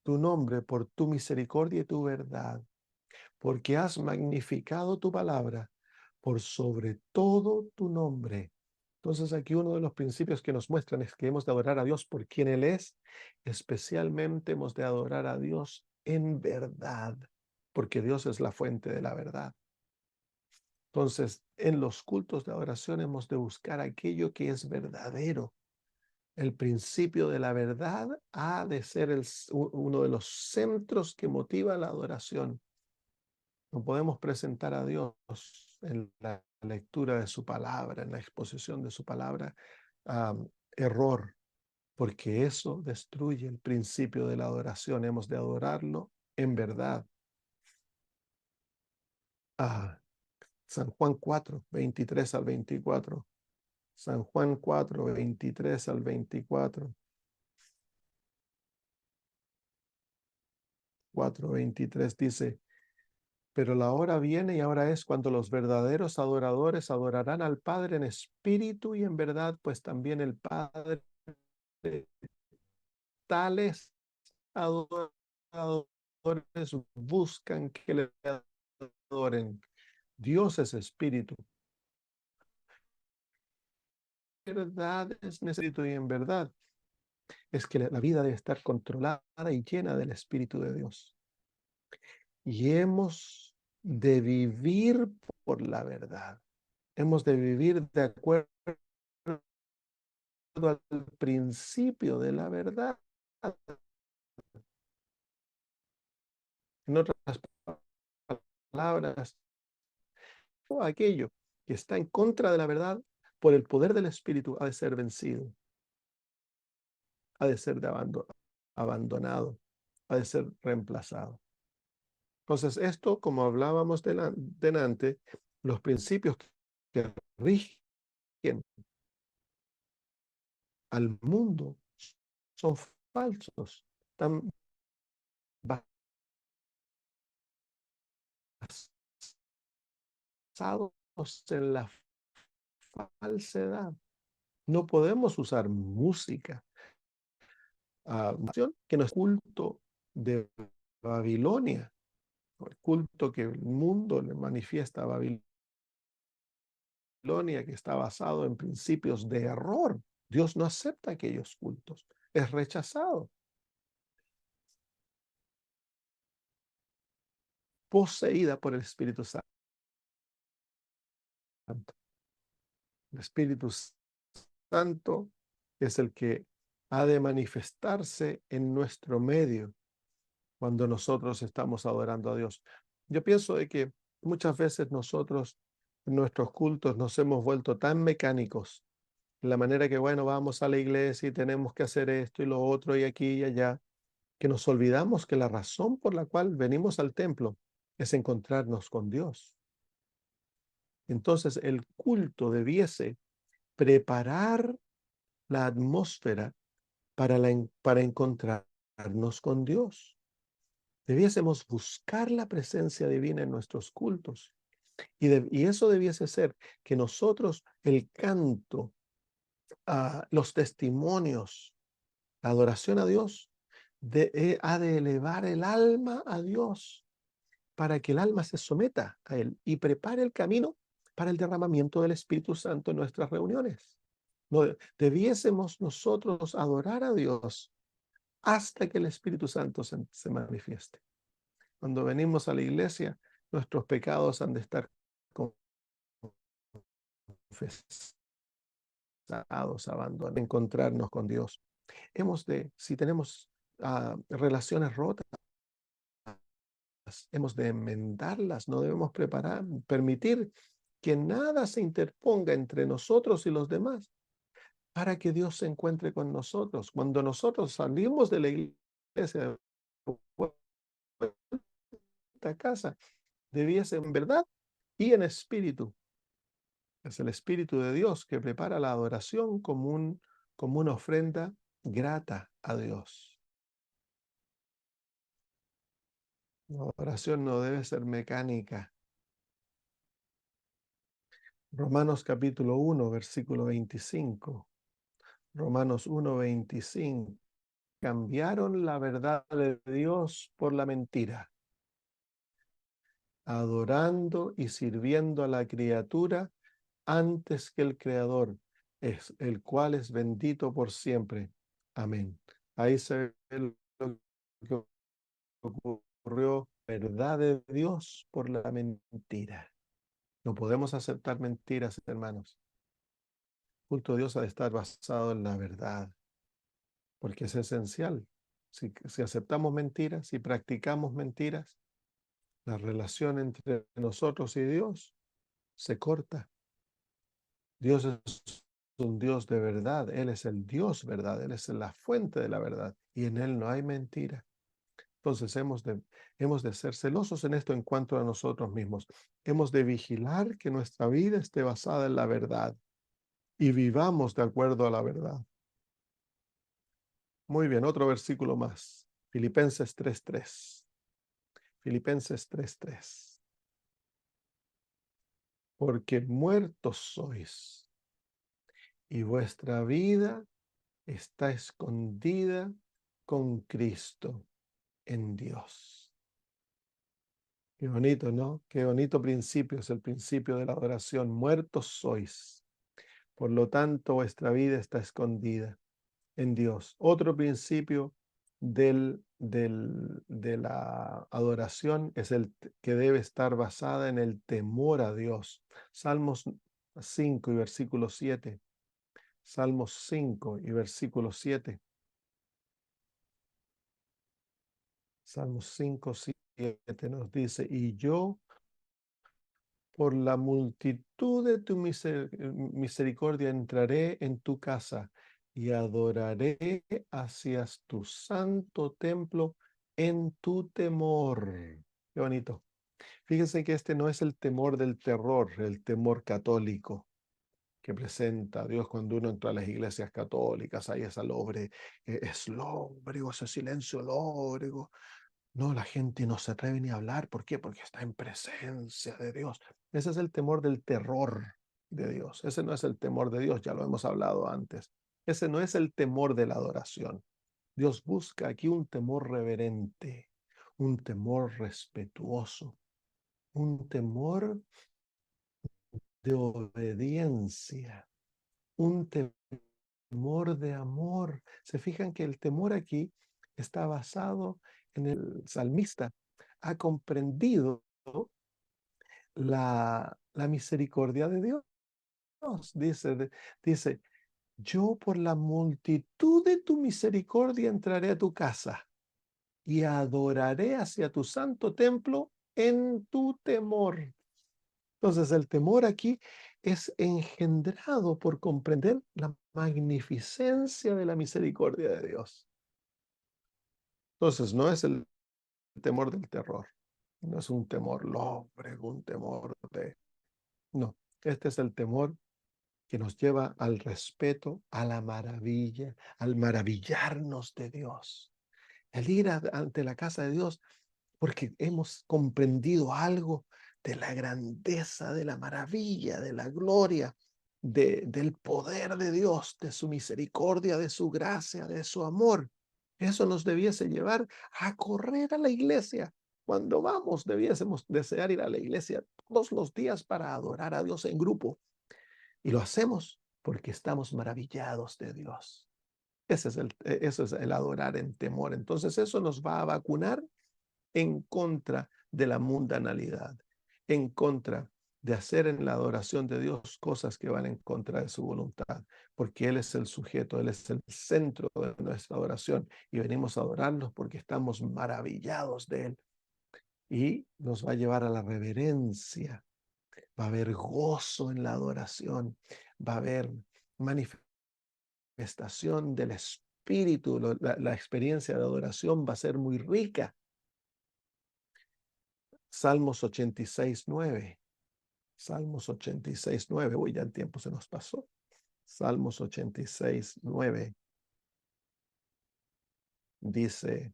tu misericordia y tu verdad, porque has magnificado tu palabra por sobre todo tu nombre. Entonces aquí uno de los principios que nos muestran es que hemos de adorar a Dios por quien Él es, especialmente hemos de adorar a Dios en verdad, porque Dios es la fuente de la verdad. Entonces, en los cultos de adoración hemos de buscar aquello que es verdadero. El principio de la verdad ha de ser uno de los centros que motiva la adoración. No podemos presentar a Dios en la lectura de su palabra, en la exposición de su palabra, error, porque eso destruye el principio de la adoración. Hemos de adorarlo en verdad. San Juan 4, 23 al 24. San Juan 4, 23 al 24. 4:23 dice: pero la hora viene y ahora es cuando los verdaderos adoradores adorarán al Padre en espíritu y en verdad, pues también el Padre tales adoradores buscan que le adoren. Dios es espíritu. Verdad es espíritu, y en verdad es que la vida debe estar controlada y llena del Espíritu de Dios. Y hemos de vivir por la verdad. Hemos de vivir de acuerdo al principio de la verdad. En otras palabras, todo aquello que está en contra de la verdad, por el poder del Espíritu, ha de ser vencido, ha de ser abandonado, ha de ser reemplazado. Entonces, esto, como hablábamos delante, los principios que rigen al mundo son falsos, están basados en la falsedad. No podemos usar música, que no es culto de Babilonia, el culto que el mundo le manifiesta a Babilonia, que está basado en principios de error. Dios no acepta aquellos cultos, es rechazado. poseída por el Espíritu Santo. El Espíritu Santo es el que ha de manifestarse en nuestro medio cuando nosotros estamos adorando a Dios. Yo pienso de que muchas veces nosotros en nuestros cultos nos hemos vuelto tan mecánicos, en la manera que, bueno, vamos a la iglesia y tenemos que hacer esto y lo otro y aquí y allá, que nos olvidamos que la razón por la cual venimos al templo es encontrarnos con Dios. Entonces el culto debiese preparar la atmósfera para encontrarnos con Dios. Debiésemos buscar la presencia divina en nuestros cultos. Y eso debiese ser que nosotros, el canto, los testimonios, la adoración a Dios, ha de elevar el alma a Dios para que el alma se someta a Él y prepare el camino para el derramamiento del Espíritu Santo en nuestras reuniones. No, debiésemos nosotros adorar a Dios hasta que el Espíritu Santo se manifieste. Cuando venimos a la iglesia, nuestros pecados han de estar confesados, abandonados, encontrarnos con Dios. Si tenemos relaciones rotas, hemos de enmendarlas, no debemos permitir que nada se interponga entre nosotros y los demás para que Dios se encuentre con nosotros. Cuando nosotros salimos de la iglesia, a casa, debiese en verdad y en espíritu. Es el Espíritu de Dios que prepara la adoración como una ofrenda grata a Dios. La adoración no debe ser mecánica. Romanos capítulo 1, versículo 25. Romanos 1, 25. Cambiaron la verdad de Dios por la mentira, adorando y sirviendo a la criatura antes que el Creador, es el cual es bendito por siempre. Amén. Ahí se ve lo que ocurrió, verdad de Dios por la mentira. No podemos aceptar mentiras, hermanos. El culto a Dios ha de estar basado en la verdad, porque es esencial. Si aceptamos mentiras, si practicamos mentiras, la relación entre nosotros y Dios se corta. Dios es un Dios de verdad. Él es el Dios verdad. Él es la fuente de la verdad. Y en Él no hay mentira. Entonces hemos de ser celosos en esto en cuanto a nosotros mismos. Hemos de vigilar que nuestra vida esté basada en la verdad y vivamos de acuerdo a la verdad. Muy bien, otro versículo más. Filipenses 3:3. Filipenses 3:3. Porque muertos sois y vuestra vida está escondida con Cristo en Dios. Qué bonito, ¿no? Qué bonito principio, es el principio de la adoración. Muertos sois, por lo tanto vuestra vida está escondida en Dios. Otro principio de la adoración es el que debe estar basada en el temor a Dios. Salmos 5 y versículo 7. Salmos 5 y versículo 7. Salmos 5, 7 nos dice, y yo por la multitud de tu misericordia entraré en tu casa y adoraré hacia tu santo templo en tu temor. Qué bonito. Fíjense que este no es el temor del terror, el temor católico que presenta a Dios cuando uno entra a las iglesias católicas, ahí esa es lóbrego, ese silencio lóbrego. No, la gente no se atreve ni a hablar. ¿Por qué? Porque está en presencia de Dios. Ese es el temor del terror de Dios. Ese no es el temor de Dios, ya lo hemos hablado antes. Ese no es el temor de la adoración. Dios busca aquí un temor reverente, un temor respetuoso, un temor de obediencia, un temor de amor. Se fijan que el temor aquí está basado en el salmista. ha comprendido la misericordia de Dios. Dice, yo por la multitud de tu misericordia entraré a tu casa y adoraré hacia tu santo templo en tu temor. Entonces, el temor aquí es engendrado por comprender la magnificencia de la misericordia de Dios. Entonces, no es el temor del terror, no es un temor lóbrego, un temor de... No, este es el temor que nos lleva al respeto, a la maravilla, al maravillarnos de Dios, el ir ante la casa de Dios porque hemos comprendido algo de la grandeza, de la maravilla, de la gloria, del poder de Dios, de su misericordia, de su gracia, de su amor. Eso nos debiese llevar a correr a la iglesia. Cuando vamos, debiésemos desear ir a la iglesia todos los días para adorar a Dios en grupo. Y lo hacemos porque estamos maravillados de Dios. Eso es el adorar en temor. Entonces eso nos va a vacunar en contra de la mundanalidad, en contra de hacer en la adoración de Dios cosas que van en contra de su voluntad, porque Él es el sujeto, Él es el centro de nuestra adoración y venimos a adorarnos porque estamos maravillados de Él y nos va a llevar a la reverencia, va a haber gozo en la adoración, va a haber manifestación del Espíritu, la experiencia de adoración va a ser muy rica. Salmos 86:9. Salmos 86:9. Uy, ya el tiempo se nos pasó. Salmos 86:9 dice,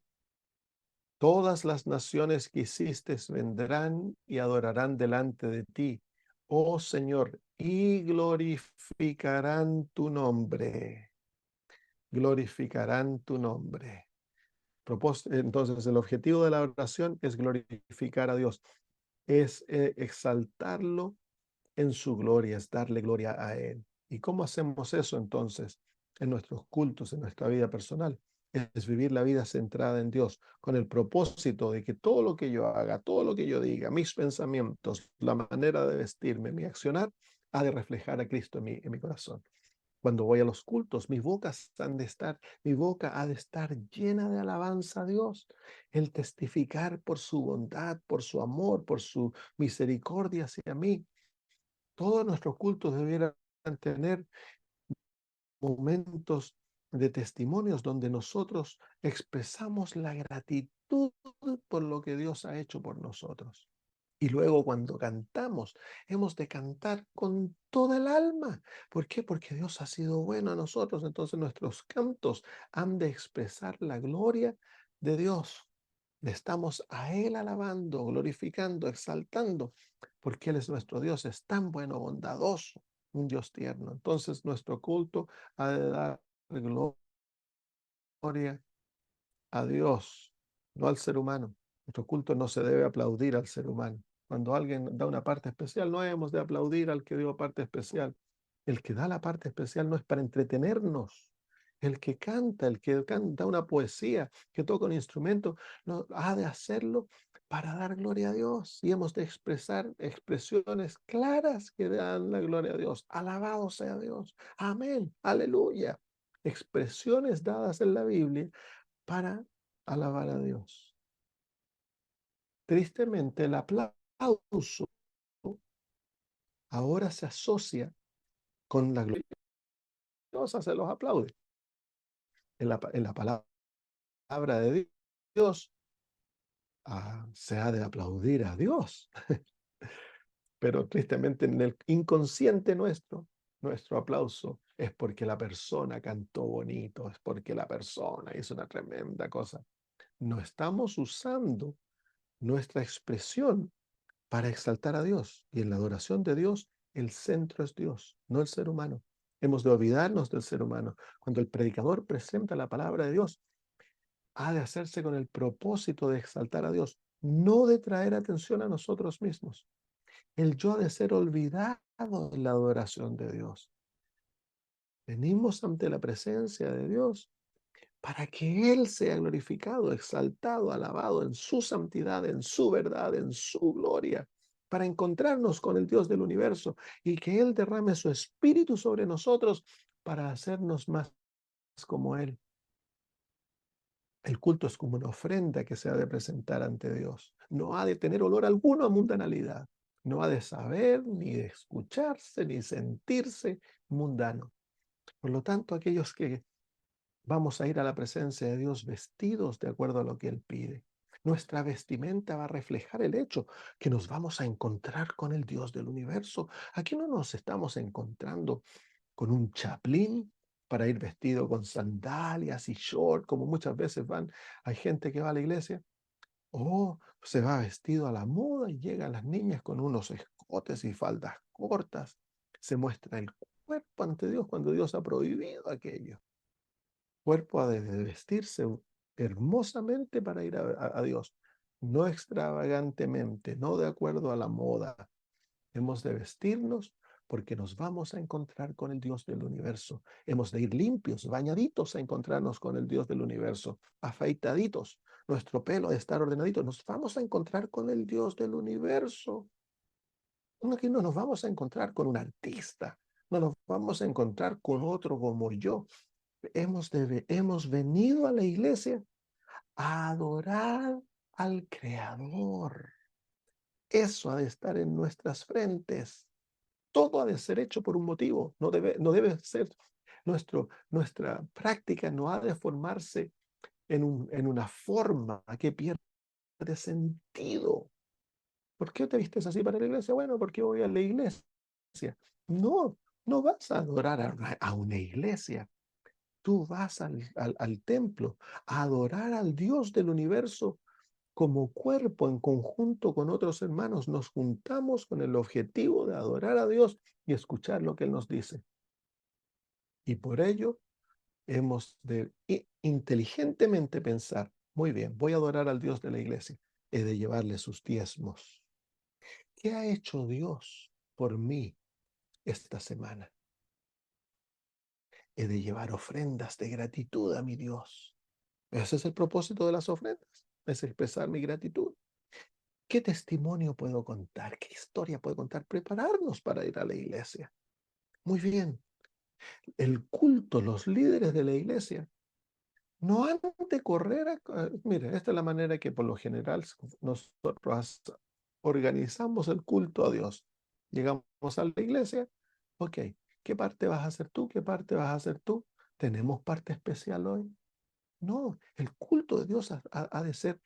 todas las naciones que hiciste vendrán y adorarán delante de ti, oh Señor, y glorificarán tu nombre. Glorificarán tu nombre. Entonces, el objetivo de la oración es glorificar a Dios, es exaltarlo en su gloria, es darle gloria a Él. ¿Y cómo hacemos eso entonces en nuestros cultos, en nuestra vida personal? Es vivir la vida centrada en Dios, con el propósito de que todo lo que yo haga, todo lo que yo diga, mis pensamientos, la manera de vestirme, mi accionar, ha de reflejar a Cristo en mi corazón. Cuando voy a los cultos, mi boca ha de estar llena de alabanza a Dios, el testificar por su bondad, por su amor, por su misericordia hacia mí. Todos nuestros cultos debieran tener momentos de testimonios donde nosotros expresamos la gratitud por lo que Dios ha hecho por nosotros. Y luego cuando cantamos, hemos de cantar con toda el alma. ¿Por qué? Porque Dios ha sido bueno a nosotros. Entonces nuestros cantos han de expresar la gloria de Dios. Le estamos a Él alabando, glorificando, exaltando, porque Él es nuestro Dios, es tan bueno, bondadoso, un Dios tierno. Entonces nuestro culto ha de dar gloria a Dios, no al ser humano. Nuestro culto no se debe aplaudir al ser humano. Cuando alguien da una parte especial, no hemos de aplaudir al que dio parte especial. El que da la parte especial no es para entretenernos. El que canta, da una poesía, que toca un instrumento, no, ha de hacerlo para dar gloria a Dios. Y hemos de expresar expresiones claras que dan la gloria a Dios. Alabado sea Dios. Amén. Aleluya. Expresiones dadas en la Biblia para alabar a Dios. Tristemente, el aplauso ahora se asocia con la gloria. Dios se los aplaude. En la palabra de Dios se ha de aplaudir a Dios. Pero tristemente en el inconsciente nuestro aplauso es porque la persona cantó bonito, es porque la persona hizo una tremenda cosa. No estamos usando nuestra expresión para exaltar a Dios. Y en la adoración de Dios, el centro es Dios, no el ser humano. Hemos de olvidarnos del ser humano. Cuando el predicador presenta la palabra de Dios, ha de hacerse con el propósito de exaltar a Dios, no de traer atención a nosotros mismos. El yo ha de ser olvidado en la adoración de Dios. Venimos ante la presencia de Dios para que Él sea glorificado, exaltado, alabado en su santidad, en su verdad, en su gloria, para encontrarnos con el Dios del universo y que Él derrame su espíritu sobre nosotros para hacernos más como Él. El culto es como una ofrenda que se ha de presentar ante Dios. No ha de tener olor alguno a mundanalidad. No ha de saber, ni de escucharse, ni sentirse mundano. Por lo tanto, aquellos que vamos a ir a la presencia de Dios vestidos de acuerdo a lo que Él pide. Nuestra vestimenta va a reflejar el hecho que nos vamos a encontrar con el Dios del universo. Aquí no nos estamos encontrando con un chaplín para ir vestido con sandalias y short, como muchas veces van. Hay gente que va a la iglesia, o se va vestido a la moda y llegan las niñas con unos escotes y faldas cortas. Se muestra el cuerpo ante Dios cuando Dios ha prohibido aquello. Cuerpo ha de vestirse hermosamente para ir a Dios, no extravagantemente, no de acuerdo a la moda. Hemos de vestirnos porque nos vamos a encontrar con el Dios del universo. Hemos de ir limpios, bañaditos a encontrarnos con el Dios del universo, afeitaditos, nuestro pelo de estar ordenadito. Nos vamos a encontrar con el Dios del universo. Aquí no nos vamos a encontrar con un artista, no nos vamos a encontrar con otro como yo. Hemos venido a la iglesia a adorar al Creador. Eso ha de estar en nuestras frentes. Todo ha de ser hecho por un motivo. No debe ser nuestra práctica, no ha de formarse en una forma que pierde sentido. ¿Por qué te vistes así para la iglesia? Bueno, porque voy a la iglesia. No, no vas a adorar a una iglesia. Tú vas al templo a adorar al Dios del universo como cuerpo en conjunto con otros hermanos. Nos juntamos con el objetivo de adorar a Dios y escuchar lo que Él nos dice. Y por ello hemos de inteligentemente pensar, muy bien, voy a adorar al Dios de la iglesia. He de llevarle sus diezmos. ¿Qué ha hecho Dios por mí esta semana? He de llevar ofrendas de gratitud a mi Dios. Ese es el propósito de las ofrendas, es expresar mi gratitud. ¿Qué testimonio puedo contar? ¿Qué historia puedo contar? Prepararnos para ir a la iglesia. Muy bien. El culto, los líderes de la iglesia, no han de correr. Mire, esta es la manera que por lo general nosotros organizamos el culto a Dios. Llegamos a la iglesia, ok, ¿qué parte vas a hacer tú? ¿Qué parte vas a hacer tú? ¿Tenemos parte especial hoy? No, el culto de Dios ha de ser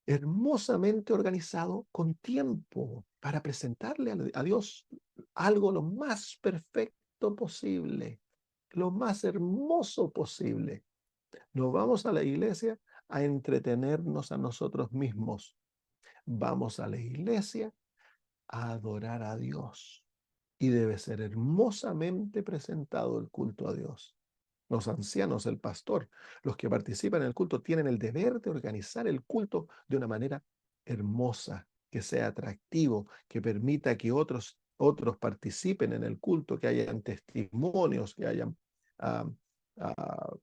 hermosamente organizado con tiempo para presentarle a Dios algo lo más perfecto posible, lo más hermoso posible. No vamos a la iglesia a entretenernos a nosotros mismos. Vamos a la iglesia a adorar a Dios. Y debe ser hermosamente presentado el culto a Dios. Los ancianos, el pastor, los que participan en el culto, tienen el deber de organizar el culto de una manera hermosa, que sea atractivo, que permita que otros participen en el culto, que hayan testimonios, que hayan ah,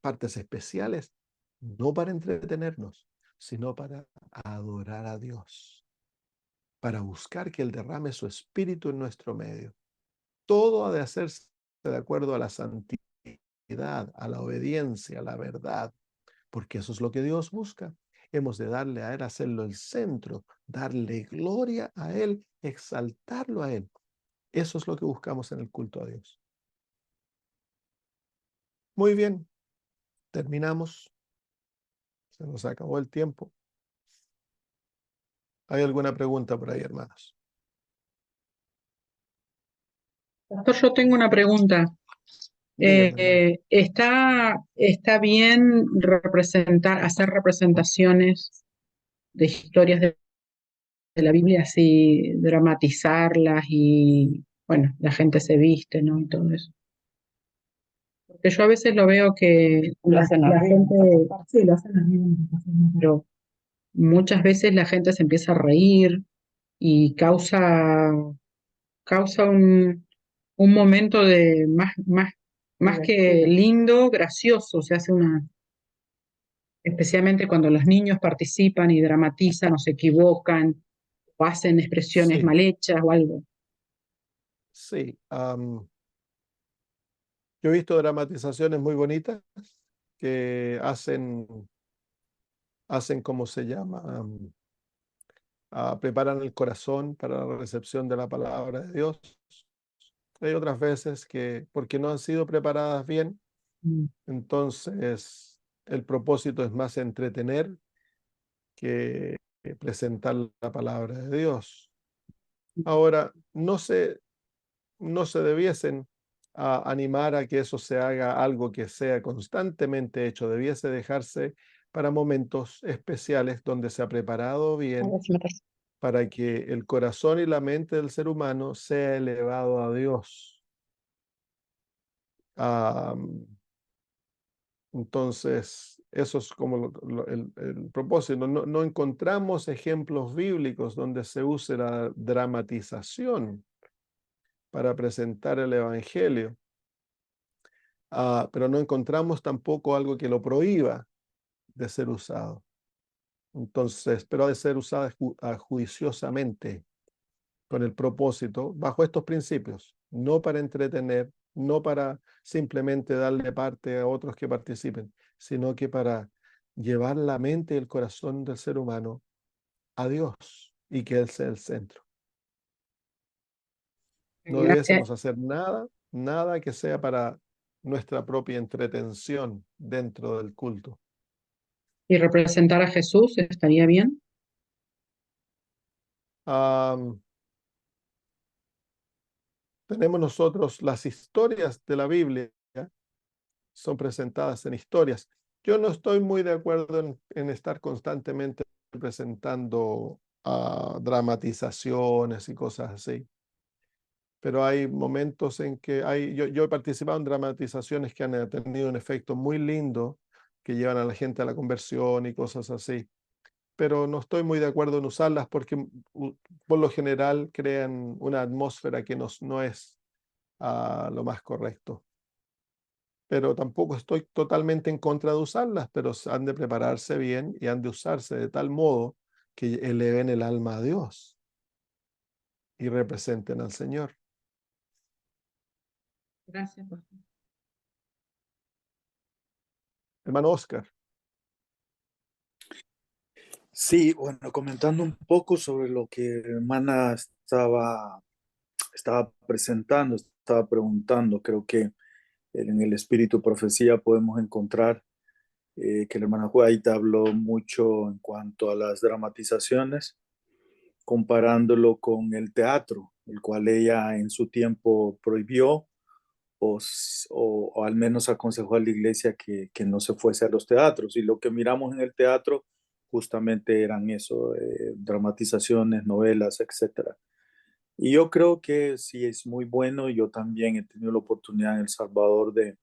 partes especiales, no para entretenernos, sino para adorar a Dios, para buscar que Él derrame su espíritu en nuestro medio. Todo ha de hacerse de acuerdo a la santidad, a la obediencia, a la verdad, porque eso es lo que Dios busca. Hemos de darle a Él, hacerlo el centro, darle gloria a Él, exaltarlo a Él. Eso es lo que buscamos en el culto a Dios. Muy bien, terminamos. Se nos acabó el tiempo. ¿Hay alguna pregunta por ahí, hermanos? Pastor, yo tengo una pregunta. Dígame, hermano. ¿Está bien hacer representaciones de historias de la Biblia, así dramatizarlas y, bueno, la gente se viste, ¿no? Y todo eso? Porque yo a veces lo veo que Lo hacen las la mismas, gente, sí, lo hacen las mismas, pero muchas veces la gente se empieza a reír y causa un momento de más que lindo, gracioso, se hace una. especialmente cuando los niños participan y dramatizan o se equivocan o hacen expresiones Sí, mal hechas o algo. sí. Yo he visto dramatizaciones muy bonitas que hacen ¿cómo se llama? Preparan el corazón para la recepción de la palabra de Dios. Hay otras veces que, porque no han sido preparadas bien, Mm. entonces el propósito es más entretener que presentar la palabra de Dios. Ahora, no se debiesen animar a que eso se haga algo que sea constantemente hecho. Debiese dejarse para momentos especiales donde se ha preparado bien para que el corazón y la mente del ser humano sea elevado a Dios. Ah, entonces, eso es como el propósito. No encontramos ejemplos bíblicos donde se use la dramatización para presentar el Evangelio. Pero no encontramos tampoco algo que lo prohíba de ser usado. Entonces, pero ha de ser usada juiciosamente, con el propósito, bajo estos principios, no para entretener, no para simplemente darle parte a otros que participen, sino que para llevar la mente y el corazón del ser humano a Dios y que Él sea el centro. No Gracias. debiésemos hacer nada que sea para nuestra propia entretención dentro del culto. ¿Y representar a Jesús estaría bien? Am, Tenemos nosotros las historias de la Biblia, son presentadas en historias. Yo no estoy muy de acuerdo en estar constantemente presentando dramatizaciones y cosas así, pero hay momentos en que yo he participado en dramatizaciones que han tenido un efecto muy lindo, que llevan a la gente a la conversión y cosas así, pero no estoy muy de acuerdo en usarlas porque por lo general crean una atmósfera que no es lo más correcto. Pero tampoco estoy totalmente en contra de usarlas, pero han de prepararse bien y han de usarse de tal modo que eleven el alma a Dios y representen al Señor. Gracias, pastor. Hermano Oscar. Sí, bueno, comentando un poco sobre lo que hermana estaba presentando, estaba preguntando, creo que en el espíritu profecía podemos encontrar que la hermana White habló mucho en cuanto a las dramatizaciones, comparándolo con el teatro, el cual ella en su tiempo prohibió o al menos aconsejó a la iglesia que no se fuese a los teatros. Y lo que miramos en el teatro justamente eran eso, dramatizaciones, novelas, etcétera. Y yo creo que sí es muy bueno. Yo también he tenido la oportunidad en El Salvador de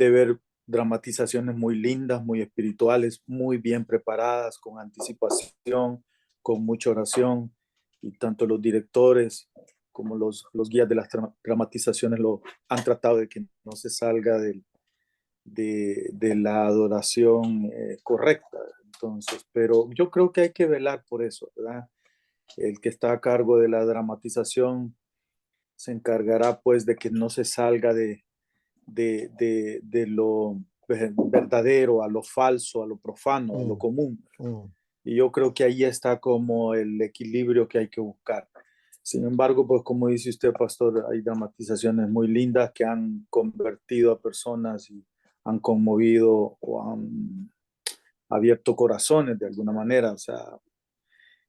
ver dramatizaciones muy lindas, muy espirituales, muy bien preparadas, con anticipación, con mucha oración, y tanto los directores como los guías de las dramatizaciones lo han tratado de que no se salga de la adoración correcta. Entonces, pero yo creo que hay que velar por eso, ¿verdad? El que está a cargo de la dramatización se encargará pues de que no se salga de lo verdadero a lo falso, a lo profano, a lo Mm, común. mm, Y yo creo que ahí está como el equilibrio que hay que buscar. Sin embargo, pues como dice usted, pastor, hay dramatizaciones muy lindas que han convertido a personas y han conmovido o han abierto corazones de alguna manera. O sea,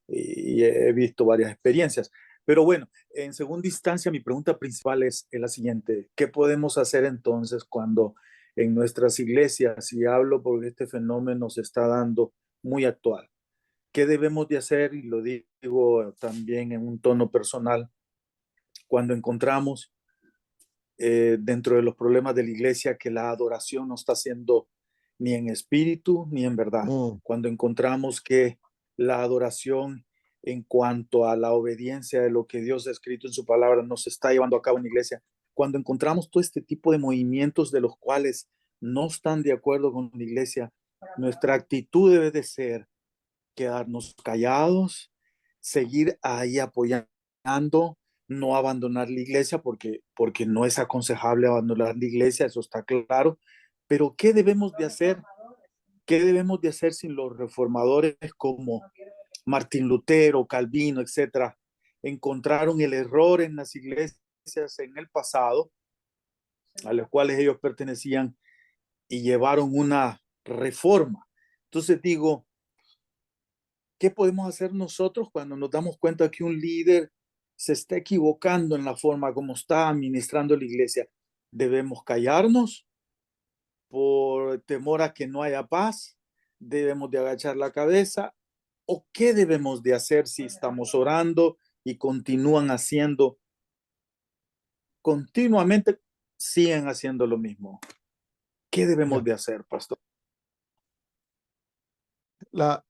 y he visto varias experiencias. Pero bueno, en segunda instancia, mi pregunta principal es la siguiente. ¿Qué podemos hacer entonces cuando en nuestras iglesias, y hablo porque este fenómeno se está dando muy actual? ¿Qué debemos de hacer? Y lo digo también en un tono personal, cuando encontramos dentro de los problemas de la iglesia que la adoración no está haciendo ni en espíritu ni en verdad. mm, Cuando encontramos que la adoración en cuanto a la obediencia de lo que Dios ha escrito en su palabra no se está llevando a cabo en la iglesia, cuando encontramos todo este tipo de movimientos de los cuales no están de acuerdo con la iglesia, nuestra actitud debe de ser quedarnos callados, seguir ahí apoyando, no abandonar la iglesia porque no es aconsejable abandonar la iglesia, eso está claro. Pero ¿qué debemos de hacer? ¿Qué debemos de hacer sin los reformadores como Martín Lutero, Calvino, etcétera? Encontraron el error en las iglesias en el pasado, a los cuales ellos pertenecían, y llevaron una reforma. Entonces digo, ¿qué podemos hacer nosotros cuando nos damos cuenta que un líder se está equivocando en la forma como está administrando la iglesia? ¿Debemos callarnos por temor a que no haya paz? ¿Debemos de agachar la cabeza? ¿O qué debemos de hacer si estamos orando y continúan haciendo, continuamente siguen haciendo lo mismo? ¿Qué debemos Ya. de hacer, pastor? La,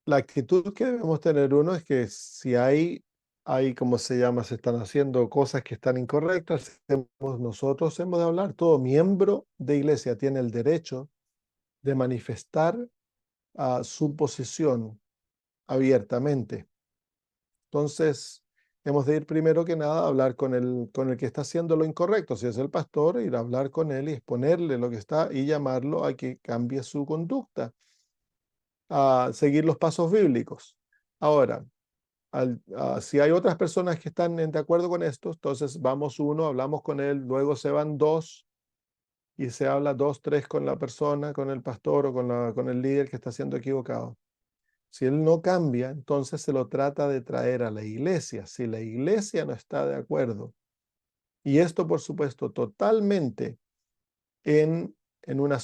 la actitud que debemos tener uno es que si hay, ¿cómo se llama? Se están haciendo cosas que están incorrectas, nosotros hemos de hablar. Todo miembro de iglesia tiene el derecho de manifestar su posición abiertamente. Entonces, hemos de ir primero que nada a hablar con el que está haciendo lo incorrecto. Si es el pastor, ir a hablar con él y exponerle lo que está y llamarlo a que cambie su conducta, a seguir los pasos bíblicos. Ahora, si hay otras personas que están de acuerdo con esto, entonces vamos uno, hablamos con él, luego se van dos y se habla dos, tres con la persona, con el pastor o con el líder que está siendo equivocado. Si él no cambia, entonces se lo trata de traer a la iglesia. Si la iglesia no está de acuerdo, y esto por supuesto totalmente en una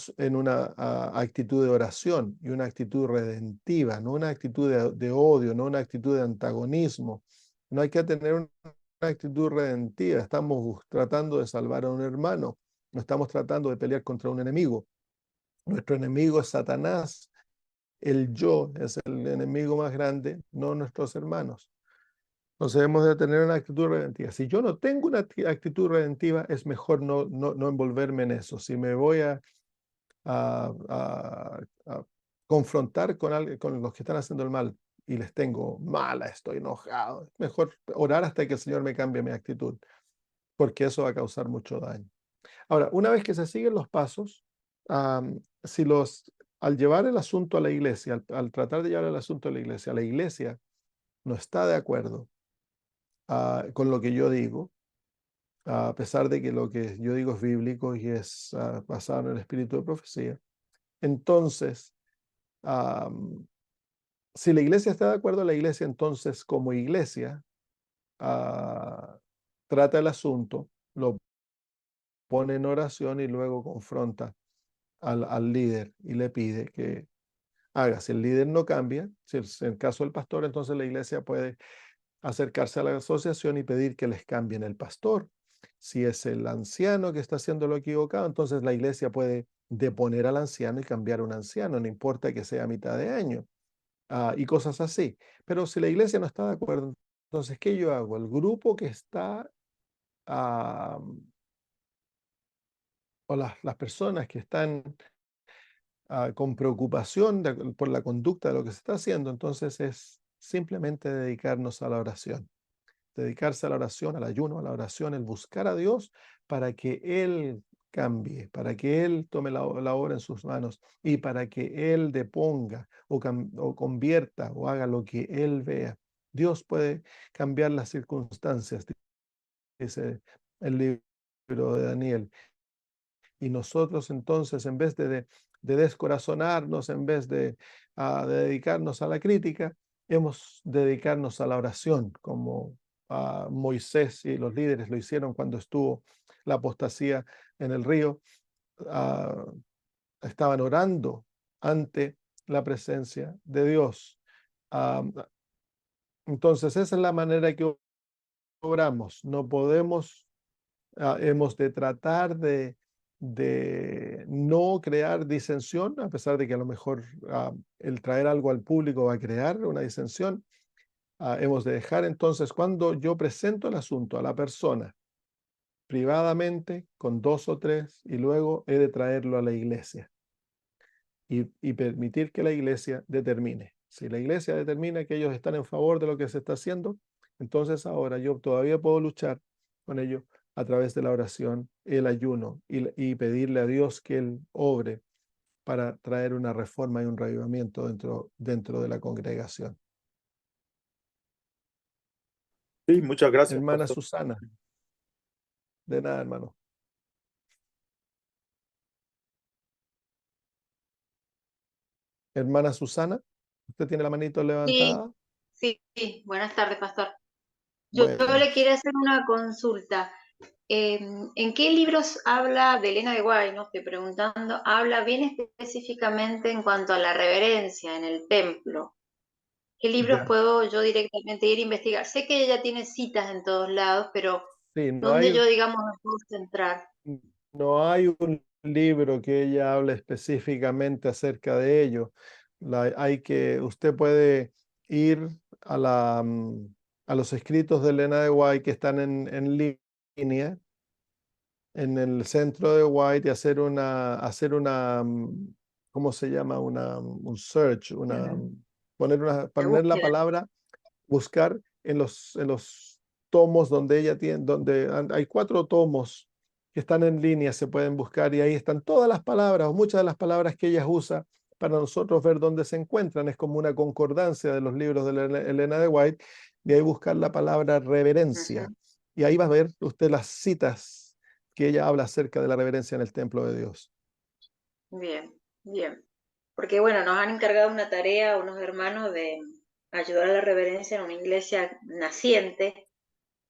actitud de oración y una actitud redentiva, no una actitud de odio, no una actitud de antagonismo. No hay que tener una actitud redentiva. Estamos tratando de salvar a un hermano, no estamos tratando de pelear contra un enemigo. Nuestro enemigo es Satanás. El yo es el enemigo más grande, no nuestros hermanos. Entonces debemos de tener una actitud redentiva. Si yo no tengo una actitud redentiva, es mejor no envolverme en eso. Si me voy a confrontar con los que están haciendo el mal y les tengo mala, estoy enojado, es mejor orar hasta que el Señor me cambie mi actitud, porque eso va a causar mucho daño. Ahora, una vez que se siguen los pasos, si al llevar el asunto a la iglesia, al tratar de llevar el asunto a la iglesia no está de acuerdo con lo que yo digo, a pesar de que lo que yo digo es bíblico y es basado en el espíritu de profecía. Entonces, si la iglesia está de acuerdo, la iglesia entonces como iglesia trata el asunto, lo pone en oración y luego confronta al líder y le pide que haga. Si el líder no cambia, si es el caso del pastor, entonces la iglesia puede acercarse a la asociación y pedir que les cambien el pastor. Si es el anciano que está haciendo lo equivocado, entonces la iglesia puede deponer al anciano y cambiar a un anciano, no importa que sea a mitad de año, y cosas así. Pero si la iglesia no está de acuerdo, entonces, ¿qué yo hago? El grupo que está, ah, o las personas que están con preocupación por la conducta de lo que se está haciendo, entonces es simplemente dedicarnos a la oración. Dedicarse a la oración, al ayuno, a la oración, el buscar a Dios para que Él cambie, para que Él tome la obra en sus manos y para que Él deponga o convierta o haga lo que Él vea. Dios puede cambiar las circunstancias, dice el libro de Daniel. Y nosotros entonces, en vez de descorazonarnos, en vez de dedicarnos a la crítica, hemos de dedicarnos a la oración, como Moisés y los líderes lo hicieron cuando estuvo la apostasía en el río. ah, Estaban orando ante la presencia de Dios. Ah, entonces, esa es la manera que oramos. No podemos hemos de tratar de no crear disensión, a pesar de que a lo mejor el traer algo al público va a crear una disensión. Hemos de dejar entonces, cuando yo presento el asunto a la persona privadamente con 2 o 3 y luego he de traerlo a la iglesia y permitir que la iglesia determine. Si la iglesia determina que ellos están en favor de lo que se está haciendo, entonces ahora yo todavía puedo luchar con ellos a través de la oración, el ayuno y pedirle a Dios que Él obre para traer una reforma y un revivamiento dentro de la congregación. Sí, muchas gracias, Hermana pastor. Susana, de nada, hermano. Hermana Susana, ¿usted tiene la manito Sí, levantada? sí, sí. Buenas tardes, pastor. Yo le Buenas. quería hacer una consulta. ¿En qué libros habla de Elena de Guay? No estoy preguntando. Habla bien específicamente en cuanto a la reverencia en el templo. ¿Qué libros Ya. puedo yo directamente ir a investigar? Sé que ella tiene citas en todos lados, pero Sí, no ¿dónde hay, yo, digamos, me puedo centrar? no hay un libro que ella hable específicamente acerca de ello. Usted puede ir a los escritos de Elena de White que están en línea en el centro de White y hacer una, ¿cómo se llama? Un search, La poner la búsqueda. palabra, buscar en los tomos donde ella tiene, hay 4 tomos que están en línea, se pueden buscar y ahí están todas las palabras o muchas de las palabras que ella usa para nosotros ver dónde se encuentran. Es como una concordancia de los libros de Elena de White y ahí buscar la palabra reverencia. Ujú. Y ahí va a ver usted las citas que ella habla acerca de la reverencia en el templo de Dios. Bien, bien. Porque bueno, nos han encargado una tarea unos hermanos de ayudar a la reverencia en una iglesia naciente.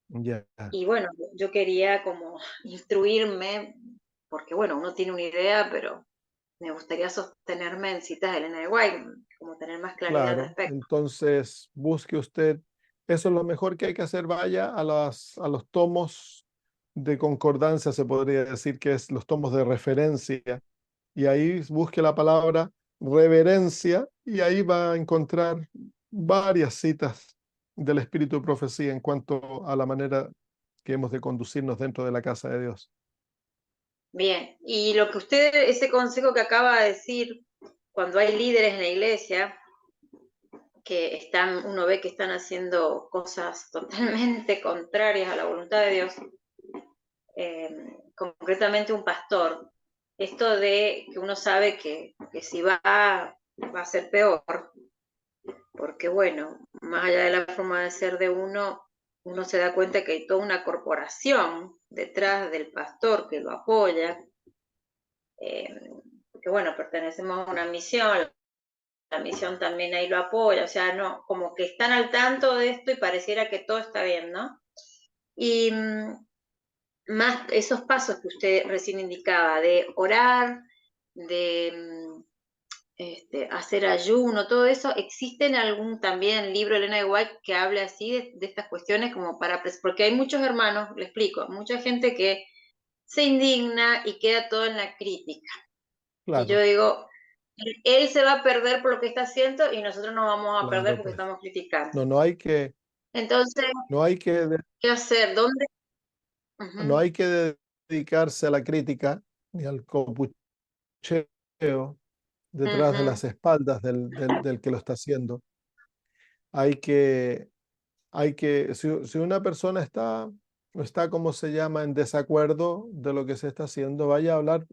Ya, Y bueno, yo quería como instruirme, porque bueno, uno tiene una idea, pero me gustaría sostenerme en citas de Elena de White, como tener más claridad al claro. respecto. Entonces, busque usted, eso es lo mejor que hay que hacer, vaya a los tomos de concordancia, se podría decir que es los tomos de referencia, y ahí busque la palabra reverencia y ahí va a encontrar varias citas del espíritu de profecía en cuanto a la manera que hemos de conducirnos dentro de la casa de Dios. Bien, y lo que usted, ese consejo que acaba de decir, cuando hay líderes en la iglesia que están, uno ve que están haciendo cosas totalmente contrarias a la voluntad de Dios, concretamente un pastor, esto de que uno sabe que si va a ser peor, porque bueno, más allá de la forma de ser de uno se da cuenta que hay toda una corporación detrás del pastor que lo apoya, eh, que bueno, pertenecemos a una misión, la misión también ahí lo apoya, o sea, no, como que están al tanto de esto y pareciera que todo está bien, ¿no? Y más esos pasos que usted recién indicaba, de orar, de hacer ayuno, todo eso, ¿existe en algún también libro de Elena de White que hable así de estas cuestiones como porque hay muchos hermanos, le explico, mucha gente que se indigna y queda todo en la crítica. Y yo Claro, digo, él se va a perder por lo que está haciendo y nosotros nos vamos a perder claro, porque pues. estamos criticando. No hay que, Entonces, no hay que ¿qué hacer? ¿Dónde? no Ujú, hay que dedicarse a la crítica ni al copucheo detrás de ujú, las espaldas del que lo está haciendo. Hay que, si una persona está, como se llama, en desacuerdo de lo que se está haciendo, vaya a hablar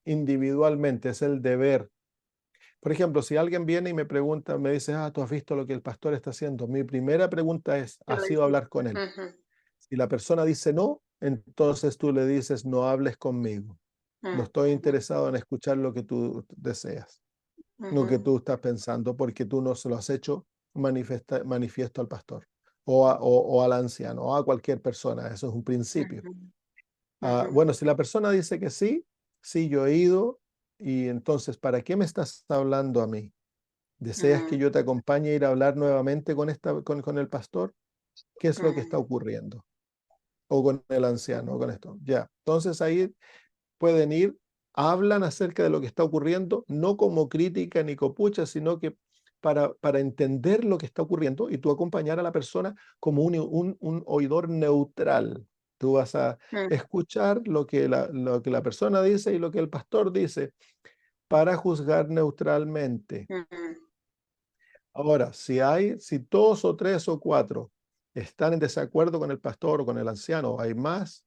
individualmente, es el deber. Por ejemplo, si alguien viene y me pregunta, me dice, ¿tú has visto lo que el pastor está haciendo? Mi primera pregunta es, ¿qué lo ¿has ido a dice? hablar con él? Ujú, Si la persona dice no, entonces tú le dices, no hables conmigo. No estoy ujú, interesado en escuchar lo que tú deseas, lo que ujú, tú estás pensando, porque tú no se lo has hecho manifiesto al pastor o al anciano o a cualquier persona. Eso es un principio. ujú, ujú, Bueno, si la persona dice que sí, sí, yo he ido, y entonces, ¿para qué me estás hablando a mí? ¿Deseas que ujú, yo te acompañe a ir a hablar nuevamente con el pastor? ¿Qué es lo que está ujú, ocurriendo? O con el anciano, o con esto. Ya. Entonces ahí pueden ir, hablan acerca de lo que está ocurriendo, no como crítica ni copucha, sino que para entender lo que está ocurriendo y tú acompañar a la persona como un oidor neutral. Tú vas a escuchar lo que la persona dice y lo que el pastor dice para juzgar neutralmente. Ahora, si dos o tres o cuatro están en desacuerdo con el pastor o con el anciano, o hay más,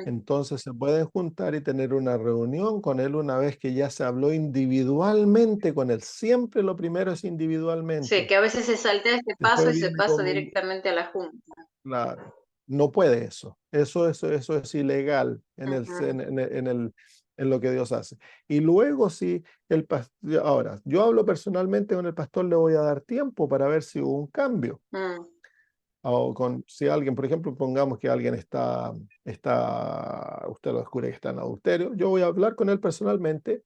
entonces se pueden juntar y tener una reunión con él una vez que ya se habló individualmente con él. Siempre lo primero es Sí, individualmente. que a veces se saltea este paso Después y se viene pasa como directamente a la junta. claro, no puede eso. Eso es ilegal en lo que Dios hace. Y luego si ahora, yo hablo personalmente con el pastor, le voy a dar tiempo para ver si hubo un cambio. O si alguien, por ejemplo, pongamos que alguien usted lo descubre que está en adulterio, yo voy a hablar con él personalmente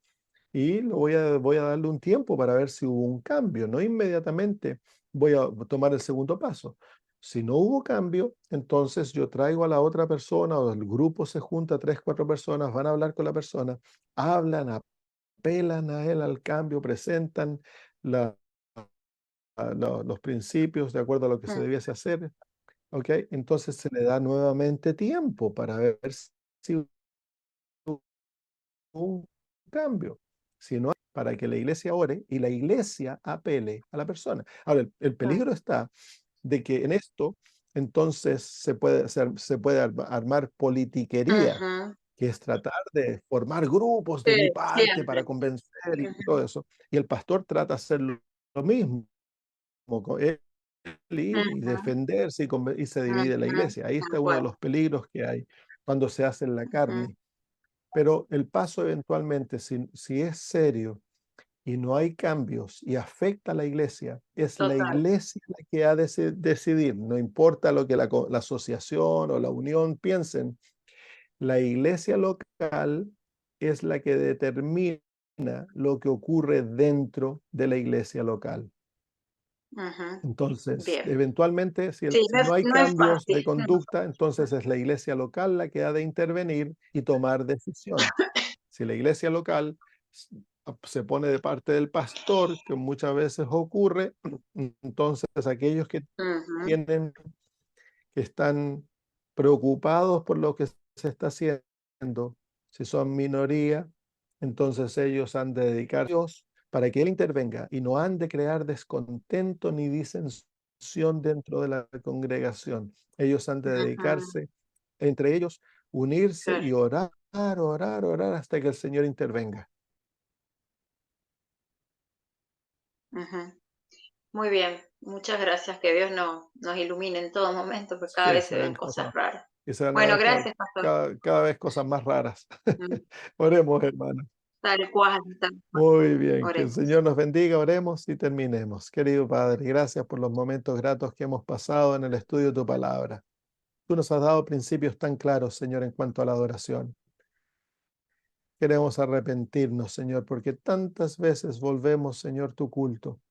y voy a darle un tiempo para ver si hubo un cambio. No inmediatamente voy a tomar el segundo paso. Si no hubo cambio, entonces yo traigo a la otra persona o el grupo se junta, tres, cuatro personas, van a hablar con la persona, hablan, apelan a él al cambio, presentan la- los principios de acuerdo a lo que se debiese hacer. ¿Ok? Entonces se le da nuevamente tiempo para ver si hubo un cambio. Si no, para que la iglesia ore y la iglesia apele a la persona. Ahora, el peligro está de que en esto, entonces se puede armar politiquería, que es tratar de formar grupos de mi Sí, parte para siempre. convencer y todo eso. Y el pastor trata de hacer lo mismo con él y defenderse y se divide la iglesia. Ahí Tal está uno de cual. los peligros que hay cuando se hace en la carne. Pero el paso eventualmente, si es serio y no hay cambios y afecta a la iglesia, es la Total. iglesia la que ha de decidir. No importa lo que la asociación o la unión piensen, la iglesia local es la que determina lo que ocurre dentro de la iglesia local. Entonces, Bien. eventualmente, Sí, si no hay no es cambios fácil. de conducta, entonces es la iglesia local la que ha de intervenir y tomar decisión. Si la iglesia local se pone de parte del pastor, que muchas veces ocurre, entonces aquellos tienen, que están preocupados por lo que se está haciendo, si son minoría, entonces ellos han de dedicar a Dios para que Él intervenga y no han de crear descontento ni disensión dentro de la congregación. Ellos han de dedicarse, entre ellos, unirse y Claro. orar, orar, orar hasta que el Señor intervenga. Muy bien. Muchas gracias. Que Dios nos ilumine en todo momento, porque cada Que vez se se ven ven cosas cosas, raras. que se van a Bueno, ver gracias, Pastor. cada vez cosas más raras. Mm, Oremos, hermano. Tal cual, tal cual. Muy bien, que el Oremos. Señor nos bendiga, oremos y terminemos. Querido Padre, gracias por los momentos gratos que hemos pasado en el estudio de tu palabra. Tú nos has dado principios tan claros, Señor, en cuanto a la adoración. Queremos arrepentirnos, Señor, porque tantas veces volvemos, Señor, tu culto,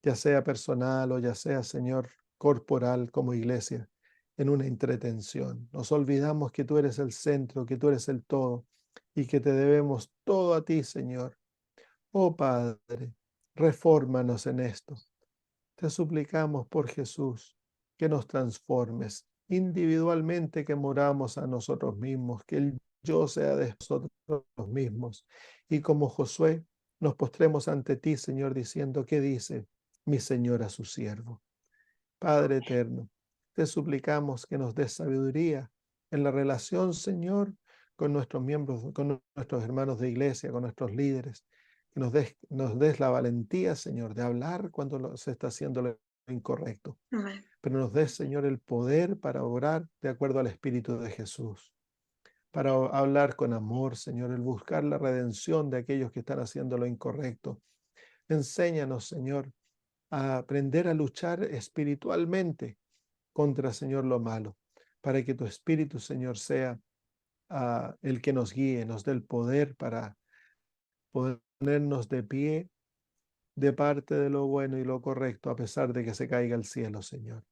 ya sea personal o ya sea, Señor, corporal como iglesia, en una entretención. Nos olvidamos que tú eres el centro, que tú eres el todo y que te debemos todo a ti, Señor. Oh Padre, refórmanos en esto. Te suplicamos por Jesús que nos transformes individualmente, que moramos a nosotros mismos, que el yo sea de nosotros mismos. Y como Josué, nos postremos ante ti, Señor, diciendo, ¿qué dice mi Señor a su siervo? Padre eterno, te suplicamos que nos des sabiduría en la relación, Señor, con nuestros miembros, con nuestros hermanos de iglesia, con nuestros líderes, que nos des la valentía, Señor, de hablar cuando se está haciendo lo incorrecto, Amén. pero nos des, Señor, el poder para orar de acuerdo al Espíritu de Jesús, para hablar con amor, Señor, el buscar la redención de aquellos que están haciendo lo incorrecto. Enséñanos, Señor, a aprender a luchar espiritualmente contra, Señor, lo malo, para que tu Espíritu, Señor, sea el que nos guíe, nos dé el poder para ponernos de pie de parte de lo bueno y lo correcto, a pesar de que se caiga el cielo, Señor.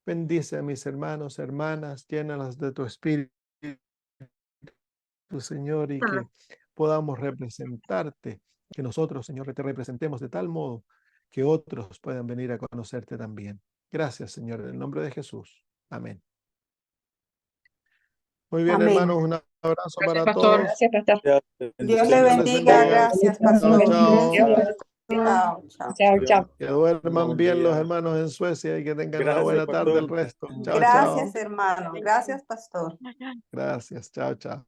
Bendice a mis hermanos, hermanas, llénalas de tu Espíritu, Señor, y que podamos representarte, que nosotros, Señor, te representemos de tal modo que otros puedan venir a conocerte también. Gracias, Señor, en el nombre de Jesús. Amén. Muy bien, Amén. hermanos, un abrazo Gracias, para pastor. todos. Gracias, pastor. Dios le Bendiciones. Dios les bendiga. bendiga. Gracias, Chao, pastor. chao. Chao, chao. Chao, chao. Que duerman Buen bien los día. hermanos en Suecia y que tengan una Gracias, buena tarde el pastor. resto. Chao, chao. Gracias, hermano. Gracias, pastor. Gracias. Chao, chao.